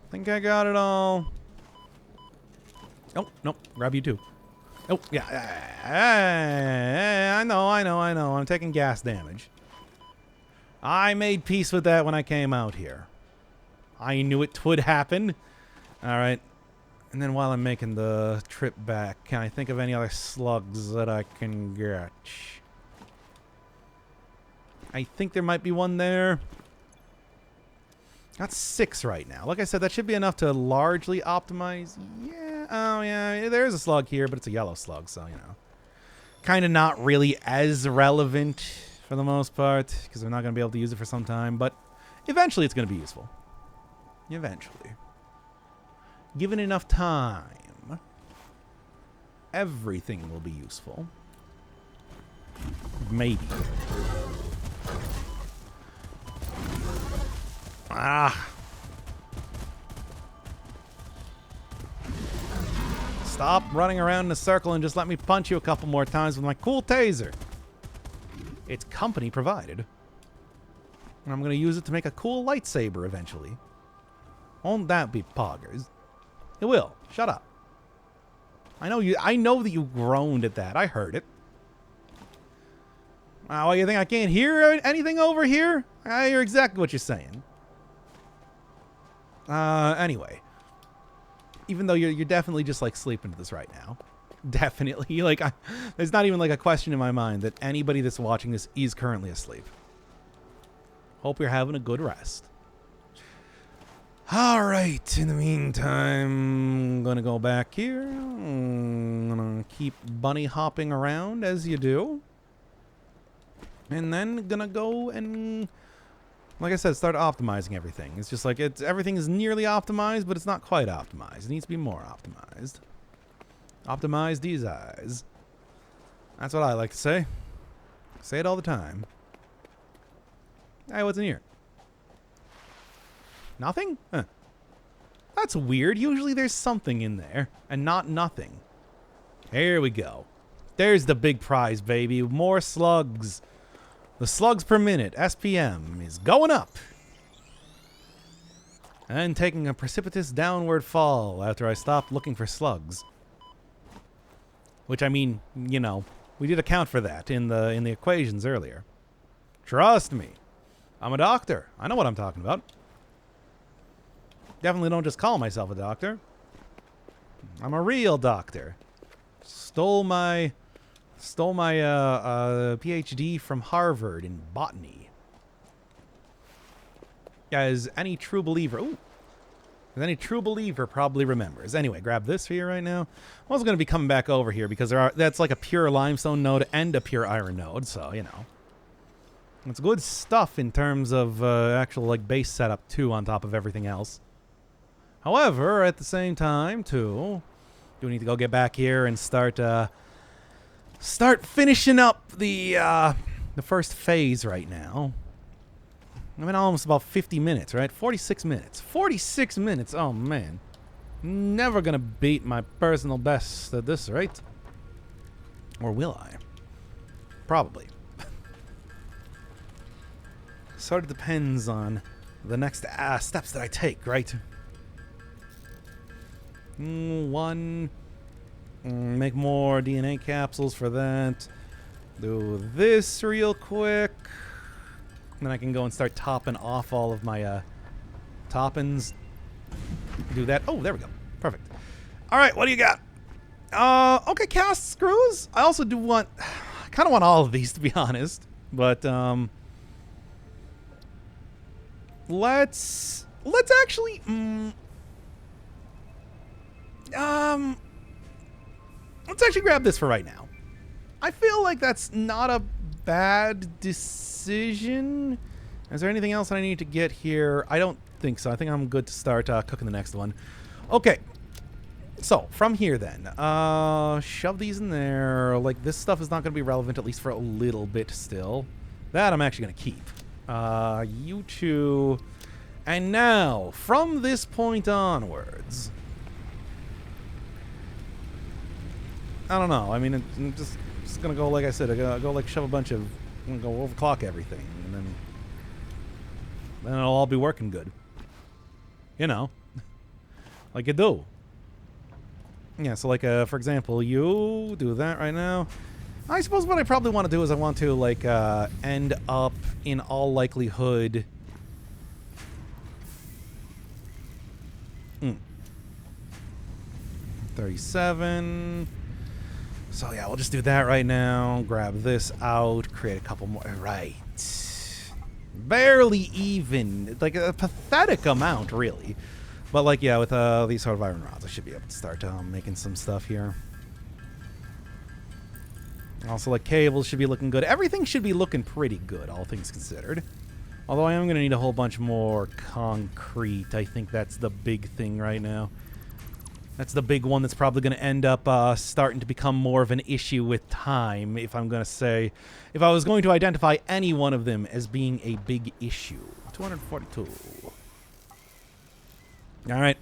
Speaker 1: I think I got it all. Oh, nope. Grab you too. Oh, yeah. I know. I'm taking gas damage. I made peace with that when I came out here. I knew it would happen. All right. And then while I'm making the trip back, can I think of any other slugs that I can get? I think there might be one there. Got 6 right now. Like I said, that should be enough to largely optimize. Yeah. Oh, yeah. There's a slug here, but it's a yellow slug, so, you know. Kind of not really as relevant for the most part, because I'm not going to be able to use it for some time, but eventually it's going to be useful. Eventually. Given enough time, everything will be useful. Maybe. Ah. Stop running around in a circle and just let me punch you a couple more times with my cool taser. It's company provided. And I'm going to use it to make a cool lightsaber eventually. Won't that be poggers? It will. Shut up. I know that you groaned at that. I heard it. What, you think I can't hear anything over here? I hear exactly what you're saying. Anyway. Even though you're definitely just, like, sleeping to this right now. Definitely. Like, there's not even, like, a question in my mind that anybody that's watching this is currently asleep. Hope you're having a good rest. Alright, in the meantime, I'm gonna go back here. I'm gonna keep bunny hopping around as you do. And then gonna go and, like I said, start optimizing everything. It's just like, everything is nearly optimized, but it's not quite optimized. It needs to be more optimized. Optimize these eyes. That's what I like to say. Say it all the time. Hey, what's in here? Nothing? Huh. That's weird. Usually there's something in there, and not nothing. Here we go. There's the big prize, baby. More slugs. The slugs per minute, SPM, is going up. And taking a precipitous downward fall after I stopped looking for slugs. Which, I mean, you know, we did account for that in the equations earlier. Trust me. I'm a doctor. I know what I'm talking about. Definitely don't just call myself a doctor. I'm a real doctor. Stole my PhD from Harvard in botany. As any true believer, probably remembers. Anyway, grab this for you right now. I was going to be coming back over here because that's like a pure limestone node and a pure iron node, so you know. It's good stuff in terms of actual like base setup too, on top of everything else. However, at the same time, too, do need to go get back here and start finishing up the first phase right now. I'm in almost about 50 minutes, right? 46 minutes. 46 minutes. Oh man, never gonna beat my personal best at this rate, or will I? Probably. Sort of depends on the next steps that I take, right? Make more DNA capsules for that. Do this real quick. Then I can go and start topping off all of my toppings. Do that. Oh, there we go. Perfect. All right, what do you got? Okay, cast screws. I also do want, I kind of want all of these, to be honest. But let's actually let's actually grab this for right now. I feel like that's not a bad decision. Is there anything else that I need to get here? I don't think so. I think I'm good to start cooking the next one. Okay. So, from here then, shove these in there. Like, this stuff is not going to be relevant, at least for a little bit still. That I'm actually going to keep. You two. And now, from this point onwards, I don't know. I mean, I'm just going to go, like I said, I'm going to go, like, shove a bunch of, I'm going to go overclock everything, and then it'll all be working good. You know. Like you do. Yeah, so like, for example, you do that right now. I suppose what I probably want to do is I want to, like, end up, in all likelihood... 37. So, yeah, we'll just do that right now. Grab this out. Create a couple more. Right. Barely even. Like, a pathetic amount, really. But, like, yeah, with these sort of iron rods, I should be able to start making some stuff here. Also, like, cables should be looking good. Everything should be looking pretty good, all things considered. Although I am going to need a whole bunch more concrete. I think that's the big thing right now. That's the big one that's probably going to end up starting to become more of an issue with time, if I'm going to say... If I was going to identify any one of them as being a big issue. 242. Alright.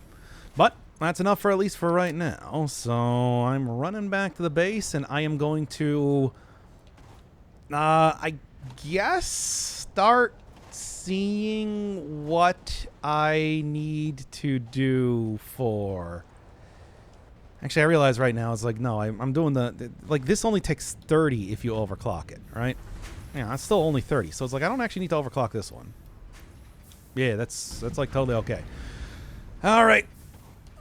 Speaker 1: But that's enough for at least for right now. So I'm running back to the base, and I am going to... I guess start seeing what I need to do for... Actually, I realize right now, it's like, no, I'm doing like, this only takes 30 if you overclock it, right? Yeah, that's still only 30. So it's like, I don't actually need to overclock this one. Yeah, that's like totally okay. All right.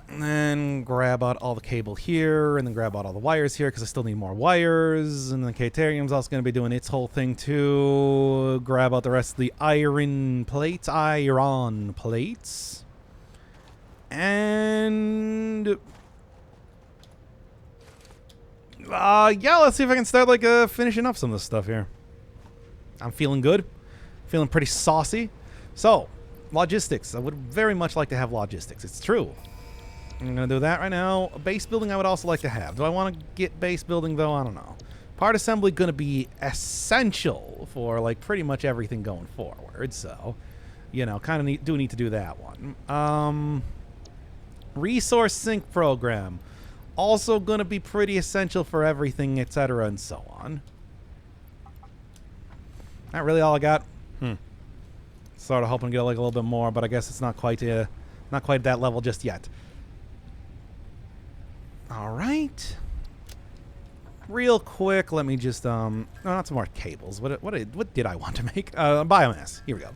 Speaker 1: And then grab out all the cable here, and then grab out all the wires here, because I still need more wires. And then Caterium's also going to be doing its whole thing, too. Grab out the rest of the iron plates. And... yeah, let's see if I can start, like, finishing up some of this stuff here. I'm feeling good. Feeling pretty saucy. So, logistics. I would very much like to have logistics. It's true. I'm going to do that right now. Base building I would also like to have. Do I want to get base building, though? I don't know. Part assembly going to be essential for, like, pretty much everything going forward. So, you know, kind of need to do that one. Resource sync program. Also going to be pretty essential for everything, etc. and so on. Not really all I got. Sort of hoping to get like a little bit more, but I guess it's not quite that level just yet. All right. Real quick, let me just no, not some more cables. What did I want to make? Biomass. Here we go.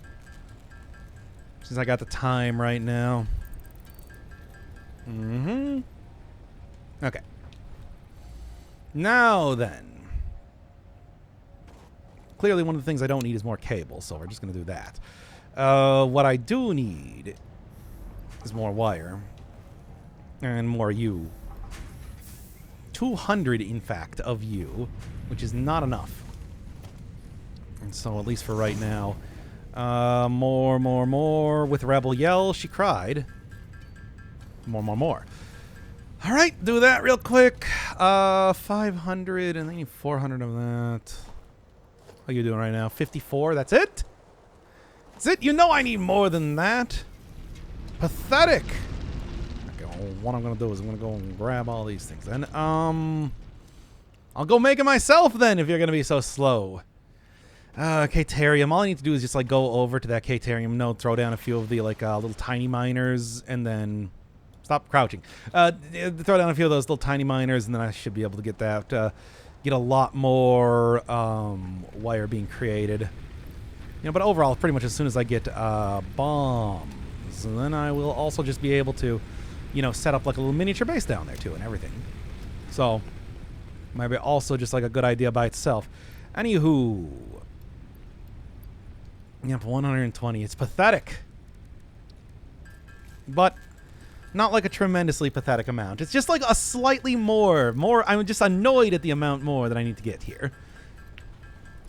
Speaker 1: Since I got the time right now. Okay. Now then. Clearly one of the things I don't need is more cables, so we're just going to do that. What I do need is more wire. And more U. 200, in fact, of U, which is not enough. And so, at least for right now, more. With Rebel Yell, she cried. More. All right, do that real quick. 500, and I need 400 of that. How are you doing right now? 54, that's it? That's it? You know I need more than that. Pathetic. Okay, well, what I'm going to do is I'm going to go and grab all these things. Then, I'll go make it myself then if you're going to be so slow. Caterium. All I need to do is just, like, go over to that Caterium node, throw down a few of the, like, little tiny miners, and then... Stop crouching. Throw down a few of those little tiny miners, and then I should be able to get that... get a lot more wire being created. You know, but overall, pretty much as soon as I get bombs, then I will also just be able to, you know, set up like a little miniature base down there too and everything. So, might be also just like a good idea by itself. Anywho. Yep, 120. It's pathetic. But... not like a tremendously pathetic amount. It's just like a slightly more. I'm just annoyed at the amount more that I need to get here.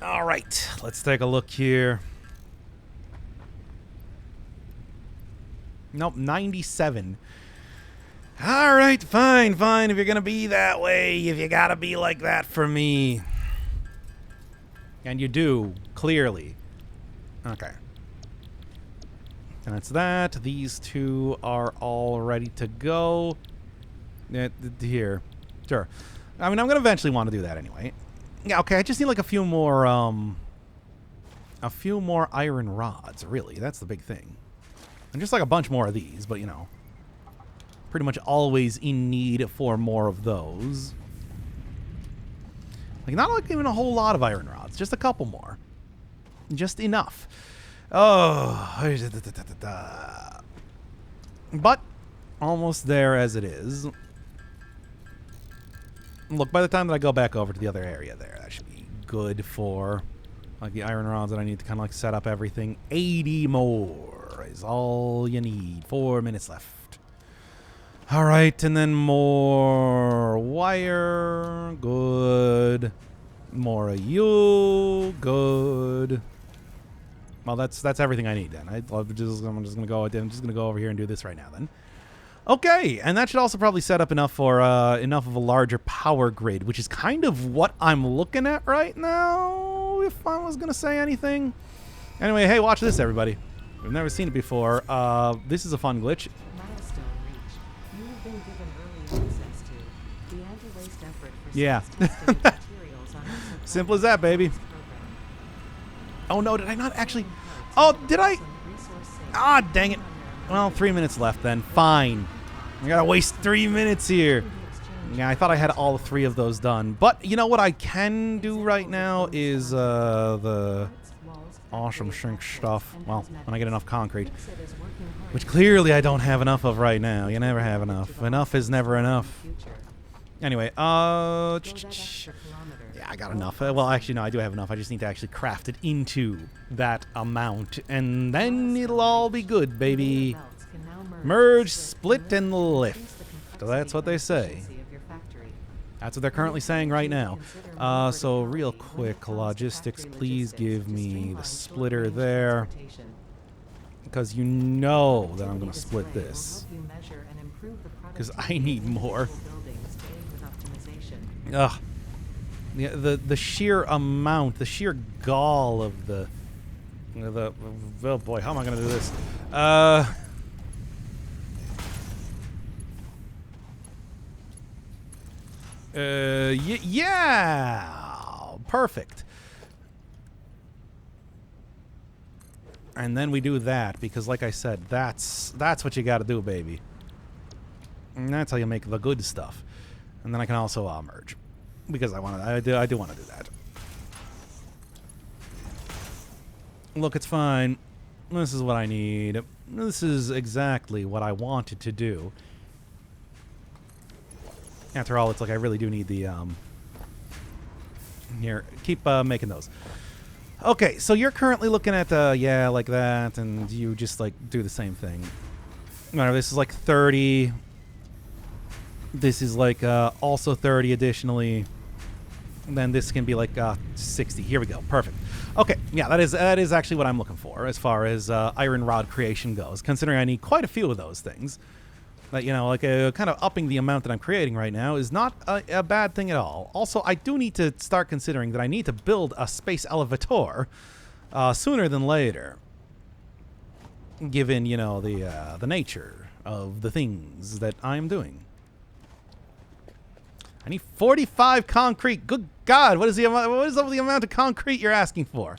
Speaker 1: All right, let's take a look here. Nope, 97. All right, fine. If you're going to be that way, if you got to be like that for me. And you do, clearly. Okay. That's that. These two are all ready to go. Here. Sure. I mean, I'm going to eventually want to do that anyway. Yeah, okay. I just need like a few more iron rods, really. That's the big thing. And just like a bunch more of these, but you know. Pretty much always in need for more of those. Like, not like even a whole lot of iron rods. Just a couple more. Just enough. Oh, but almost there as it is. Look, by the time that I go back over to the other area there, that should be good for like the iron rods that I need to kind of like set up everything. 80 more is all you need. 4 minutes left. All right, and then more wire. Good. More of you. Good. Well, that's everything I need then. I'm just gonna go over here and do this right now then. Okay, and that should also probably set up enough for enough of a larger power grid, which is kind of what I'm looking at right now. If I was gonna say anything. Anyway, hey, watch this, everybody. We've never seen it before. This is a fun glitch.
Speaker 2: Milestone reached. You have been given early access to the anti-waste effort for
Speaker 1: Yeah.
Speaker 2: materials on the
Speaker 1: Simple as that, baby.
Speaker 2: program.
Speaker 1: Oh no, did I not actually? Oh, did I? Ah, dang it. Well, 3 minutes left then. Fine. I gotta waste 3 minutes here. Yeah, I thought I had all 3 of those done. But you know what I can do right now is the awesome shrink stuff. Well, when I get enough concrete. Which clearly I don't have enough of right now. You never have enough. Enough is never enough. Anyway, yeah, I got enough. Well, actually, no, I do have enough. I just need to actually craft it into that amount. And then it'll all be good, baby. Merge, split, and lift. So that's what they say. That's what they're currently saying right now. So real quick, logistics, please give me the splitter there. Because you know that I'm going to split this. Because I need more. Ugh. The sheer amount, the sheer gall of the oh boy, how am I going to do this? Yeah, perfect. And then we do that because, like I said, that's what you got to do, baby. And that's how you make the good stuff. And then I can also merge because I do want to do that. Look, it's fine. This is what I need. This is exactly what I wanted to do. After all, it's like I really do need the here, keep making those. Okay, so you're currently looking at yeah, like that, and you just like do the same thing. This is like 30. This is like also 30 additionally. And then this can be like 60. Here we go. Perfect. Okay, yeah, that is actually what I'm looking for as far as iron rod creation goes. Considering I need quite a few of those things. But, you know, like kind of upping the amount that I'm creating right now is not a bad thing at all. Also, I do need to start considering that I need to build a space elevator sooner than later. Given, you know, the nature of the things that I'm doing. I need 45 concrete. Good God, what is the amount of concrete you're asking for?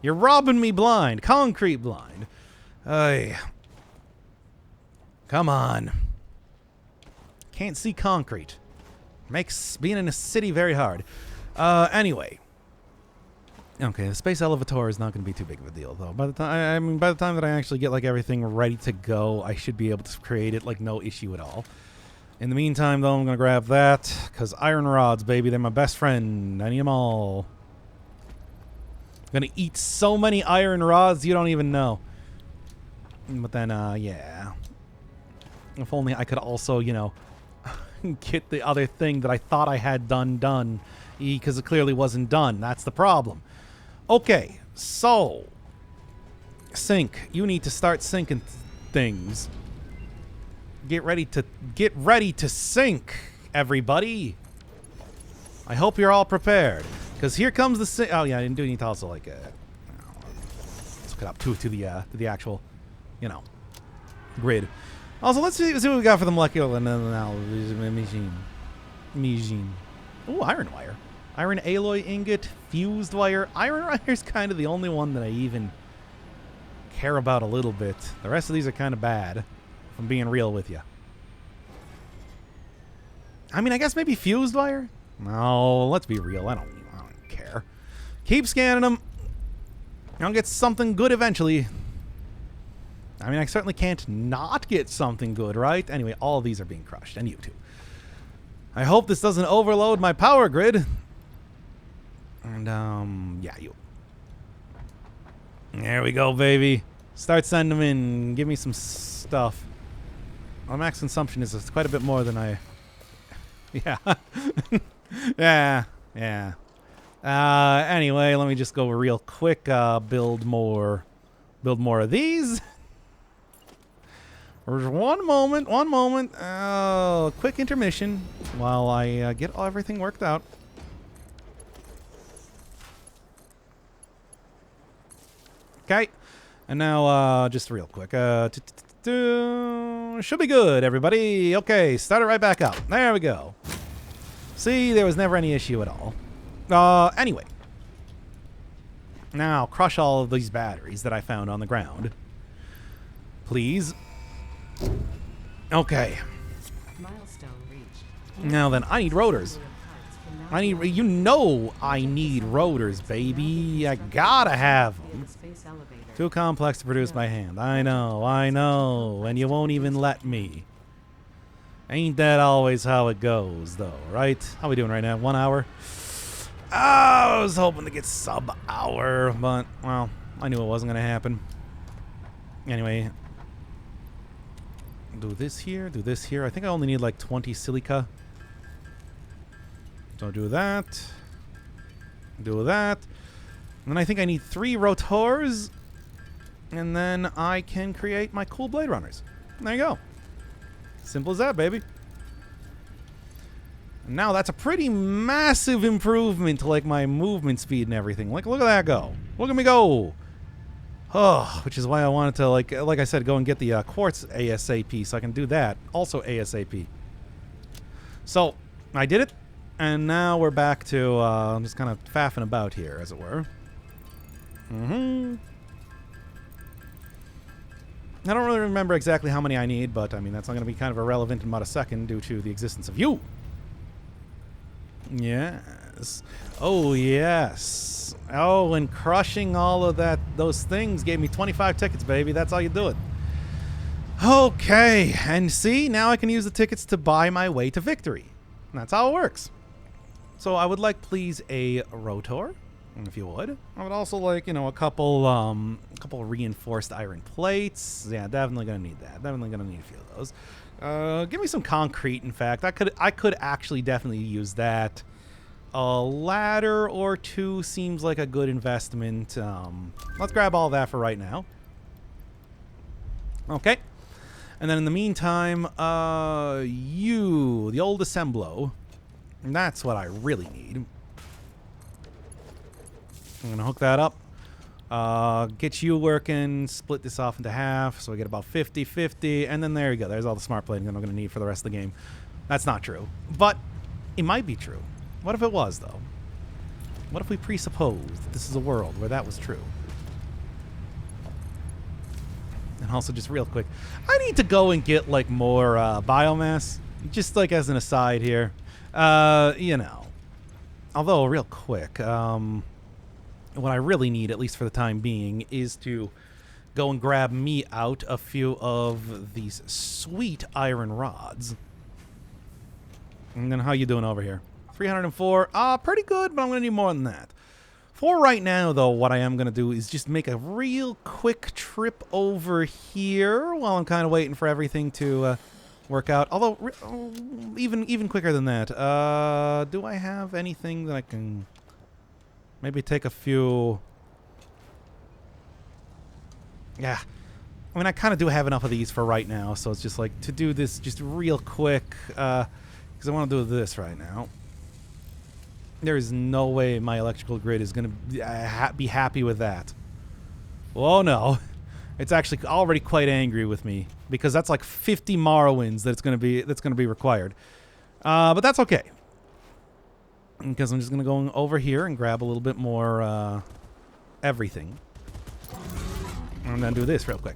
Speaker 1: You're robbing me blind. Concrete blind. Ay. Come on. Can't see concrete. Makes being in a city very hard. Anyway. Okay, the space elevator is not going to be too big of a deal, though. By the time that I actually get like everything ready to go, I should be able to create it like no issue at all. In the meantime, though, I'm going to grab that, because iron rods, baby, they're my best friend. I need them all. I'm going to eat so many iron rods, you don't even know. But then, yeah. If only I could also, you know, get the other thing that I thought I had done, because it clearly wasn't done. That's the problem. Okay, so, sink. You need to start sinking things. Get ready to sink, everybody. I hope you're all prepared, because here comes the sink. Oh yeah, I do need to also like let's hook it up to the actual, you know, grid. Also, let's see what we got for the molecular machine. Ooh, iron wire, iron alloy ingot, fused wire. Iron wire is kind of the only one that I even care about a little bit. The rest of these are kind of bad. If I'm being real with you. I mean, I guess maybe fused wire? No, let's be real. I don't care. Keep scanning them. I'll get something good eventually. I mean, I certainly can't not get something good, right? Anyway, all of these are being crushed, and you too. I hope this doesn't overload my power grid. And, yeah, you. There we go, baby. Start sending them in. Give me some stuff. My max consumption is quite a bit more than I... Yeah. yeah. Anyway, let me just go real quick. Build more of these. There's one moment. Oh, quick intermission while I get everything worked out. Okay. And now, just real quick. Should be good, everybody. Okay, start it right back up. There we go. See, there was never any issue at all. Anyway. Now, crush all of these batteries that I found on the ground. Please. Okay.
Speaker 2: Milestone reached.
Speaker 1: Now then, I need rotors. I need rotors, baby. I gotta have them.
Speaker 2: Space elevator.
Speaker 1: Too complex to produce by hand. I know. And you won't even let me. Ain't that always how it goes, though, right? How we doing right now? 1 hour? I was hoping to get sub-hour, but, well, I knew it wasn't going to happen. Anyway. Do this here. I think I only need like 20 silica. So do that. Do that. And then I think I need 3 rotors. And then I can create my cool Blade Runners. There you go. Simple as that, baby. And now that's a pretty massive improvement to like my movement speed and everything. Like, look at that go. Look at me go. Oh, which is why I wanted to, like I said, go and get the quartz ASAP so I can do that also ASAP. So, I did it. And now we're back to just kind of faffing about here, as it were. I don't really remember exactly how many I need, but I mean, that's not going to be kind of irrelevant in about a second due to the existence of you. Yes. Oh, yes. Oh, and crushing all of those things gave me 25 tickets, baby. That's how you do it. Okay. And see, now I can use the tickets to buy my way to victory. And that's how it works. So I would like, please, a rotor, if you would. I would also like, a couple reinforced iron plates. Yeah, definitely gonna need that. Definitely gonna need a few of those. Give me some concrete. In fact, I could actually definitely use that. A ladder or 2 seems like a good investment. Let's grab all that for right now. Okay. And then in the meantime, the old assemblo. That's what I really need. I'm going to hook that up. Get you working. Split this off into half. So I get about 50-50. And then there you go. There's all the smart plating that I'm going to need for the rest of the game. That's not true. But it might be true. What if it was, though? What if we presupposed that this is a world where that was true? And also, just real quick, I need to go and get, like, more biomass. Just, like, as an aside here. Although, real quick, what I really need, at least for the time being, is to go and grab me out a few of these sweet iron rods. And then how you doing over here? 304. Pretty good, but I'm going to need more than that. For right now, though, what I am going to do is just make a real quick trip over here while I'm kind of waiting for everything to work out. Although, even quicker than that. Do I have anything that I can maybe take a few? Yeah. I mean, I kind of do have enough of these for right now, so it's just like to do this just real quick, because I want to do this right now. There is no way my electrical grid is going to be happy with that. Oh, no. It's actually already quite angry with me because that's like 50 Morrowinds that's going to be required. But that's okay. Because I'm just going to go over here and grab a little bit more everything. I'm going to do this real quick.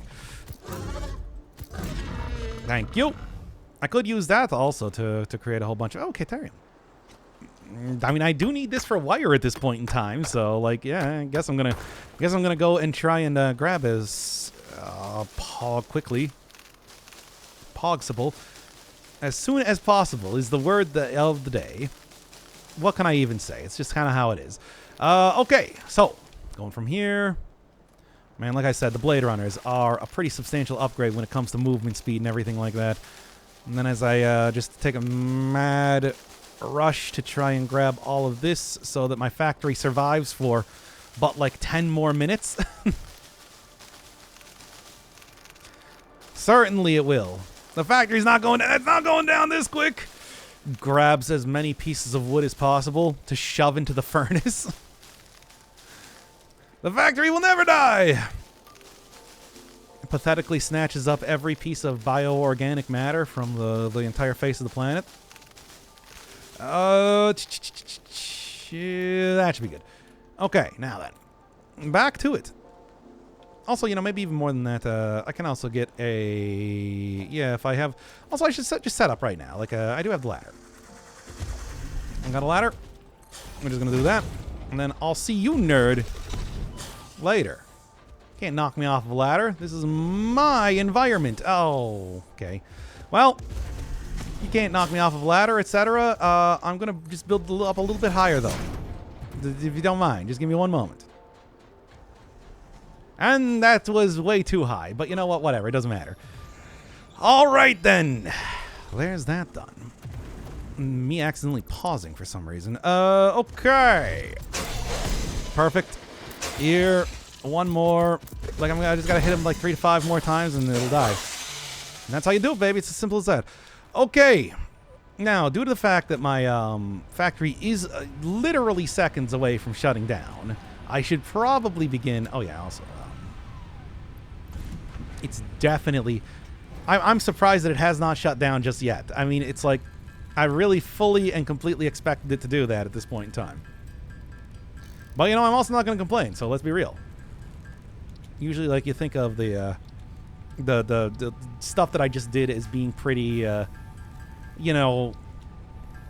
Speaker 1: Thank you. I could use that also to create a whole bunch of... Oh, Katerium. I mean, I do need this for wire at this point in time, so like, yeah, I guess I'm gonna go and try and grab as quickly, possible, as soon as possible is the word of the day. What can I even say? It's just kind of how it is. Okay, so going from here, man. Like I said, the Blade Runners are a pretty substantial upgrade when it comes to movement speed and everything like that. And then as I just take a mad rush to try and grab all of this so that my factory survives for but like 10 more minutes. Certainly it will. The factory's not going down. It's not going down this quick. Grabs as many pieces of wood as possible to shove into the furnace. The factory will never die. Pathetically snatches up every piece of bioorganic matter from the entire face of the planet. That should be good. Okay, now then. back to it. Also, you know, maybe even more than that, I can also get a... Yeah, if I have... Also, I should just set up right now. Like, I do have the ladder. I got a ladder. We're just going to do that. And then I'll see you, nerd, later. Can't knock me off of a ladder. This is my environment. Oh, okay. Well, you can't knock me off of a ladder, etc. I'm going to just build up a little bit higher, though. If you don't mind. Just give me one moment. And that was way too high. But you know what? Whatever. It doesn't matter. All right, then. There's that done. Me accidentally pausing for some reason. Okay. Perfect. Here. One more. Like, I just got to hit him like 3 to 5 more times and it'll die. And that's how you do it, baby. It's as simple as that. Okay. Now, due to the fact that my factory is literally seconds away from shutting down, I should probably begin... Oh, yeah, also... it's definitely... I'm surprised that it has not shut down just yet. I mean, it's like... I really fully and completely expected it to do that at this point in time. But, you know, I'm also not going to complain, so let's be real. Usually, like, you think of the stuff that I just did as being pretty, you know,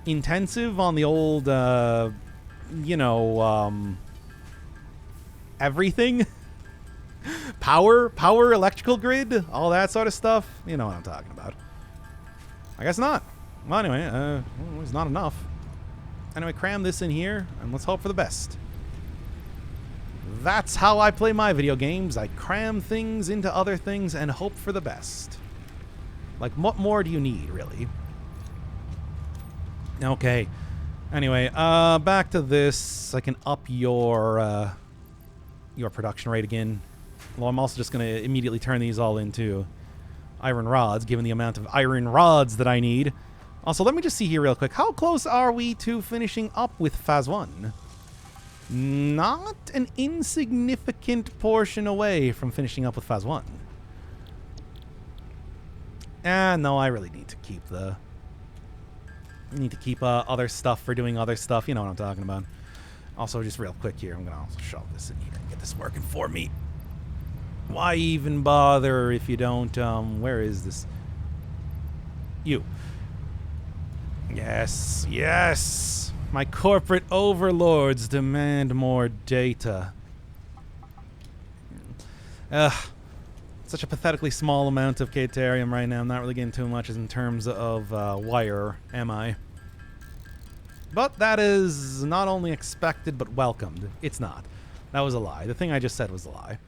Speaker 1: intensive on the old, you know, everything. Power, electrical grid, all that sort of stuff. You know what I'm talking about. I guess not. Well, anyway, it's not enough. Anyway, cram this in here, and let's hope for the best. That's how I play my video games. I cram things into other things and hope for the best. Like, what more do you need, really? Okay. Anyway, back to this. I can up your production rate again. Well, I'm also just going to immediately turn these all into iron rods, given the amount of iron rods that I need. Also, let me just see here real quick. How close are we to finishing up with Phase 1? Not an insignificant portion away from finishing up with Phase 1. No, I really need to keep the... other stuff for doing other stuff. You know what I'm talking about. Also, just real quick here, I'm going to also shove this in here and get this working for me. Why even bother if you don't, where is this? You. Yes, yes! My corporate overlords demand more data. Such a pathetically small amount of Catarium right now. I'm not really getting too much in terms of wire, am I? But that is not only expected, but welcomed. It's not. That was a lie. The thing I just said was a lie.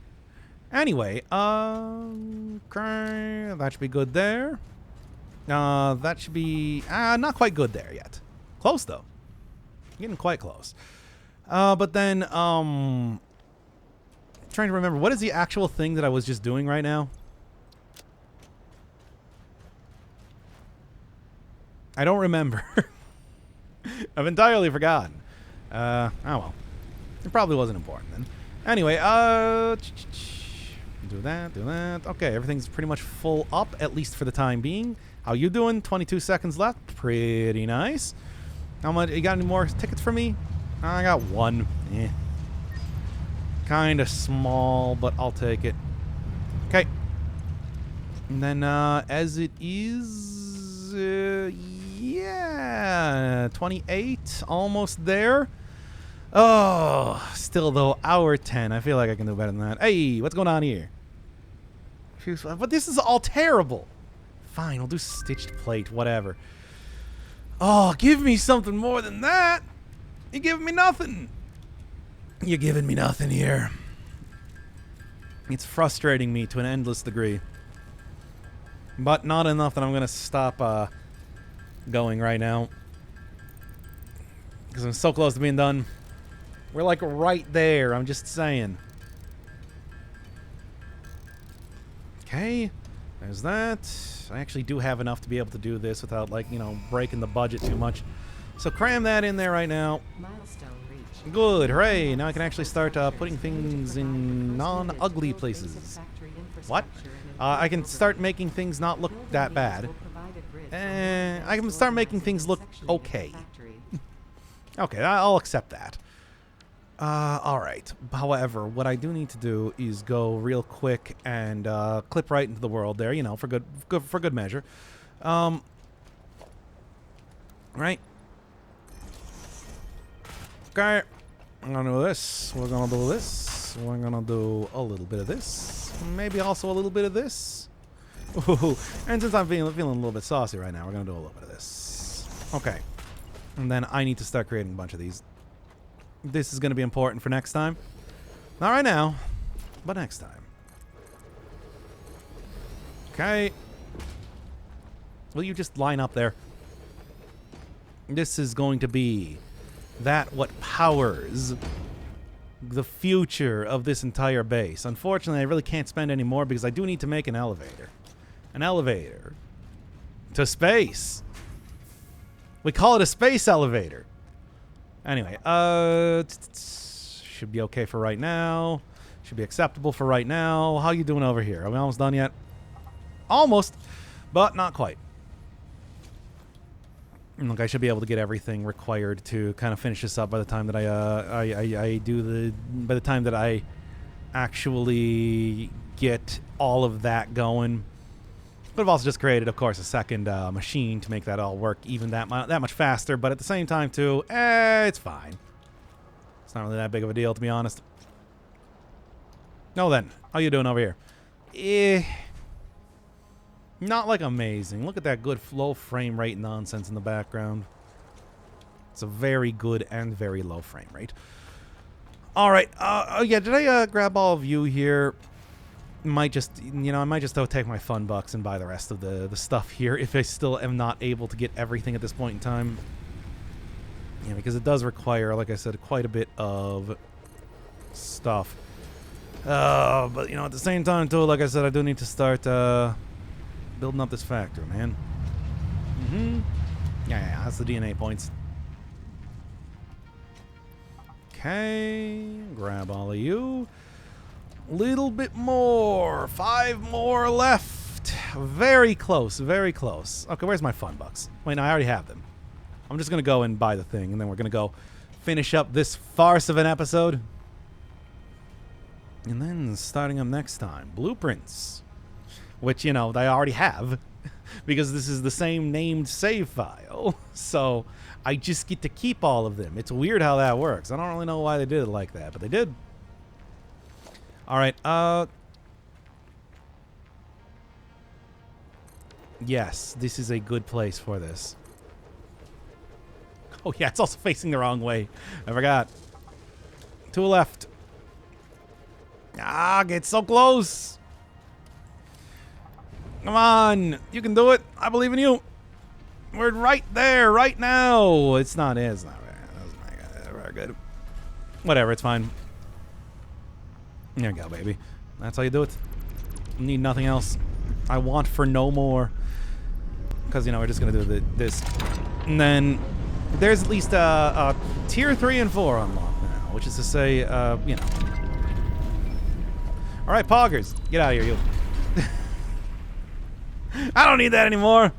Speaker 1: Anyway, okay, that should be good there. That should be not quite good there yet. Close though. Getting quite close. But then trying to remember, what is the actual thing that I was just doing right now? I don't remember. I've entirely forgotten. Oh well. It probably wasn't important then. Anyway, do that, do that. Okay, everything's pretty much full up, at least for the time being. How you doing? 22 seconds left. Pretty nice. How much? You got any more tickets for me? I got one. Eh. Kind of small, but I'll take it. Okay. And then, as it is, yeah, 28, almost there. Oh, still though, hour 10. I feel like I can do better than that. Hey, what's going on here? But this is all terrible. Fine, we'll do stitched plate, whatever. Oh, give me something more than that. You're giving me nothing. You're giving me nothing here. It's frustrating me to an endless degree. But not enough that I'm going to stop going right now. Because I'm so close to being done. We're like right there, I'm just saying. Okay, there's that. I actually do have enough to be able to do this without, like, you know, breaking the budget too much. So cram that in there right now.
Speaker 2: Milestone reached.
Speaker 1: Good, hooray! Now I can actually start putting things in non-ugly places. What? I can start making things not look that bad. I can start making things look okay. Okay, I'll accept that. All right. However, what I do need to do is go real quick and clip right into the world there, you know, for good measure. Right. Okay. I'm gonna do this. We're gonna do this. We're gonna do a little bit of this. Maybe also a little bit of this. Ooh. And since I'm feeling a little bit saucy right now, we're gonna do a little bit of this. Okay. And then I need to start creating a bunch of these. This is going to be important for next time. Not right now, but next time. Okay. Will you just line up there? This is going to be what powers the future of this entire base. Unfortunately, I really can't spend any more because I do need to make an elevator. An elevator to space. We call it a space elevator. Anyway, should be okay for right now. Should be acceptable for right now. How you doing over here? Are we almost done yet? Almost, but not quite. Look, I should be able to get everything required to kind of finish this up by the time that by the time that I actually get all of that going. But I've also just created, of course, a second machine to make that all work even that much faster. But at the same time, too, it's fine. It's not really that big of a deal, to be honest. No, then. How you doing over here? Not like amazing. Look at that good low frame rate nonsense in the background. It's a very good and very low frame rate. All right. Yeah, did I grab all of you here? I might just take my fun bucks and buy the rest of the stuff here if I still am not able to get everything at this point in time. Yeah, because it does require, like I said, quite a bit of stuff. But, you know, at the same time, too, like I said, I do need to start building up this factory, man. Yeah, that's the DNA points. Okay, grab all of you. Little bit more. 5 more left. Very close. Very close. Okay, where's my fun bucks? Wait, no, I already have them. I'm just going to go and buy the thing, and then we're going to go finish up this farce of an episode. And then starting up next time, blueprints. Which, you know, I already have. Because this is the same named save file. So I just get to keep all of them. It's weird how that works. I don't really know why they did it like that, but they did. All right, yes, this is a good place for this. Oh, yeah, it's also facing the wrong way. I forgot. 2 left. Ah, get so close. Come on, you can do it. I believe in you. We're right there, right now. It's not very good. Whatever, it's fine. There you go, baby. That's how you do it. Need nothing else. I want for no more. Because, you know, we're just going to do this. And then there's at least tier 3 and 4 unlocked now. Which is to say, you know. All right, poggers. Get out of here, you. I don't need that anymore.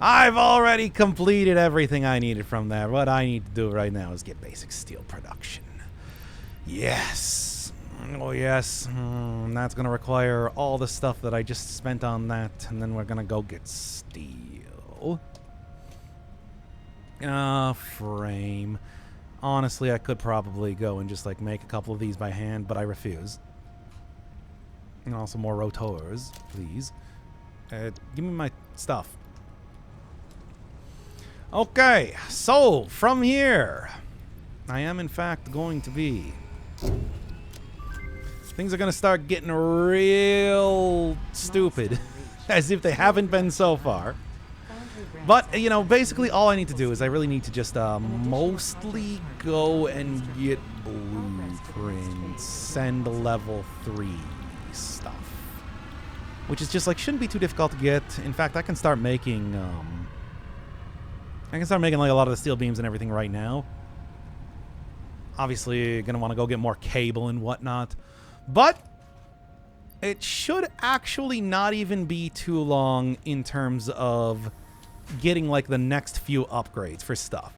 Speaker 1: I've already completed everything I needed from that. What I need to do right now is get basic steel production. Yes. Oh, yes. That's going to require all the stuff that I just spent on that. And then we're going to go get steel. Frame. Honestly, I could probably go and just, like, make a couple of these by hand, but I refuse. And also more rotors, please. Give me my stuff. Okay, so from here, I am in fact going to be... Things are going to start getting real stupid, as if they haven't been so far. But, you know, basically all I need to do is I really need to just mostly go and get blueprints, send level 3 stuff. Which is just, like, shouldn't be too difficult to get. In fact, I can start making, like, a lot of the steel beams and everything right now. Obviously, gonna want to go get more cable and whatnot. But it should actually not even be too long in terms of getting, like, the next few upgrades for stuff.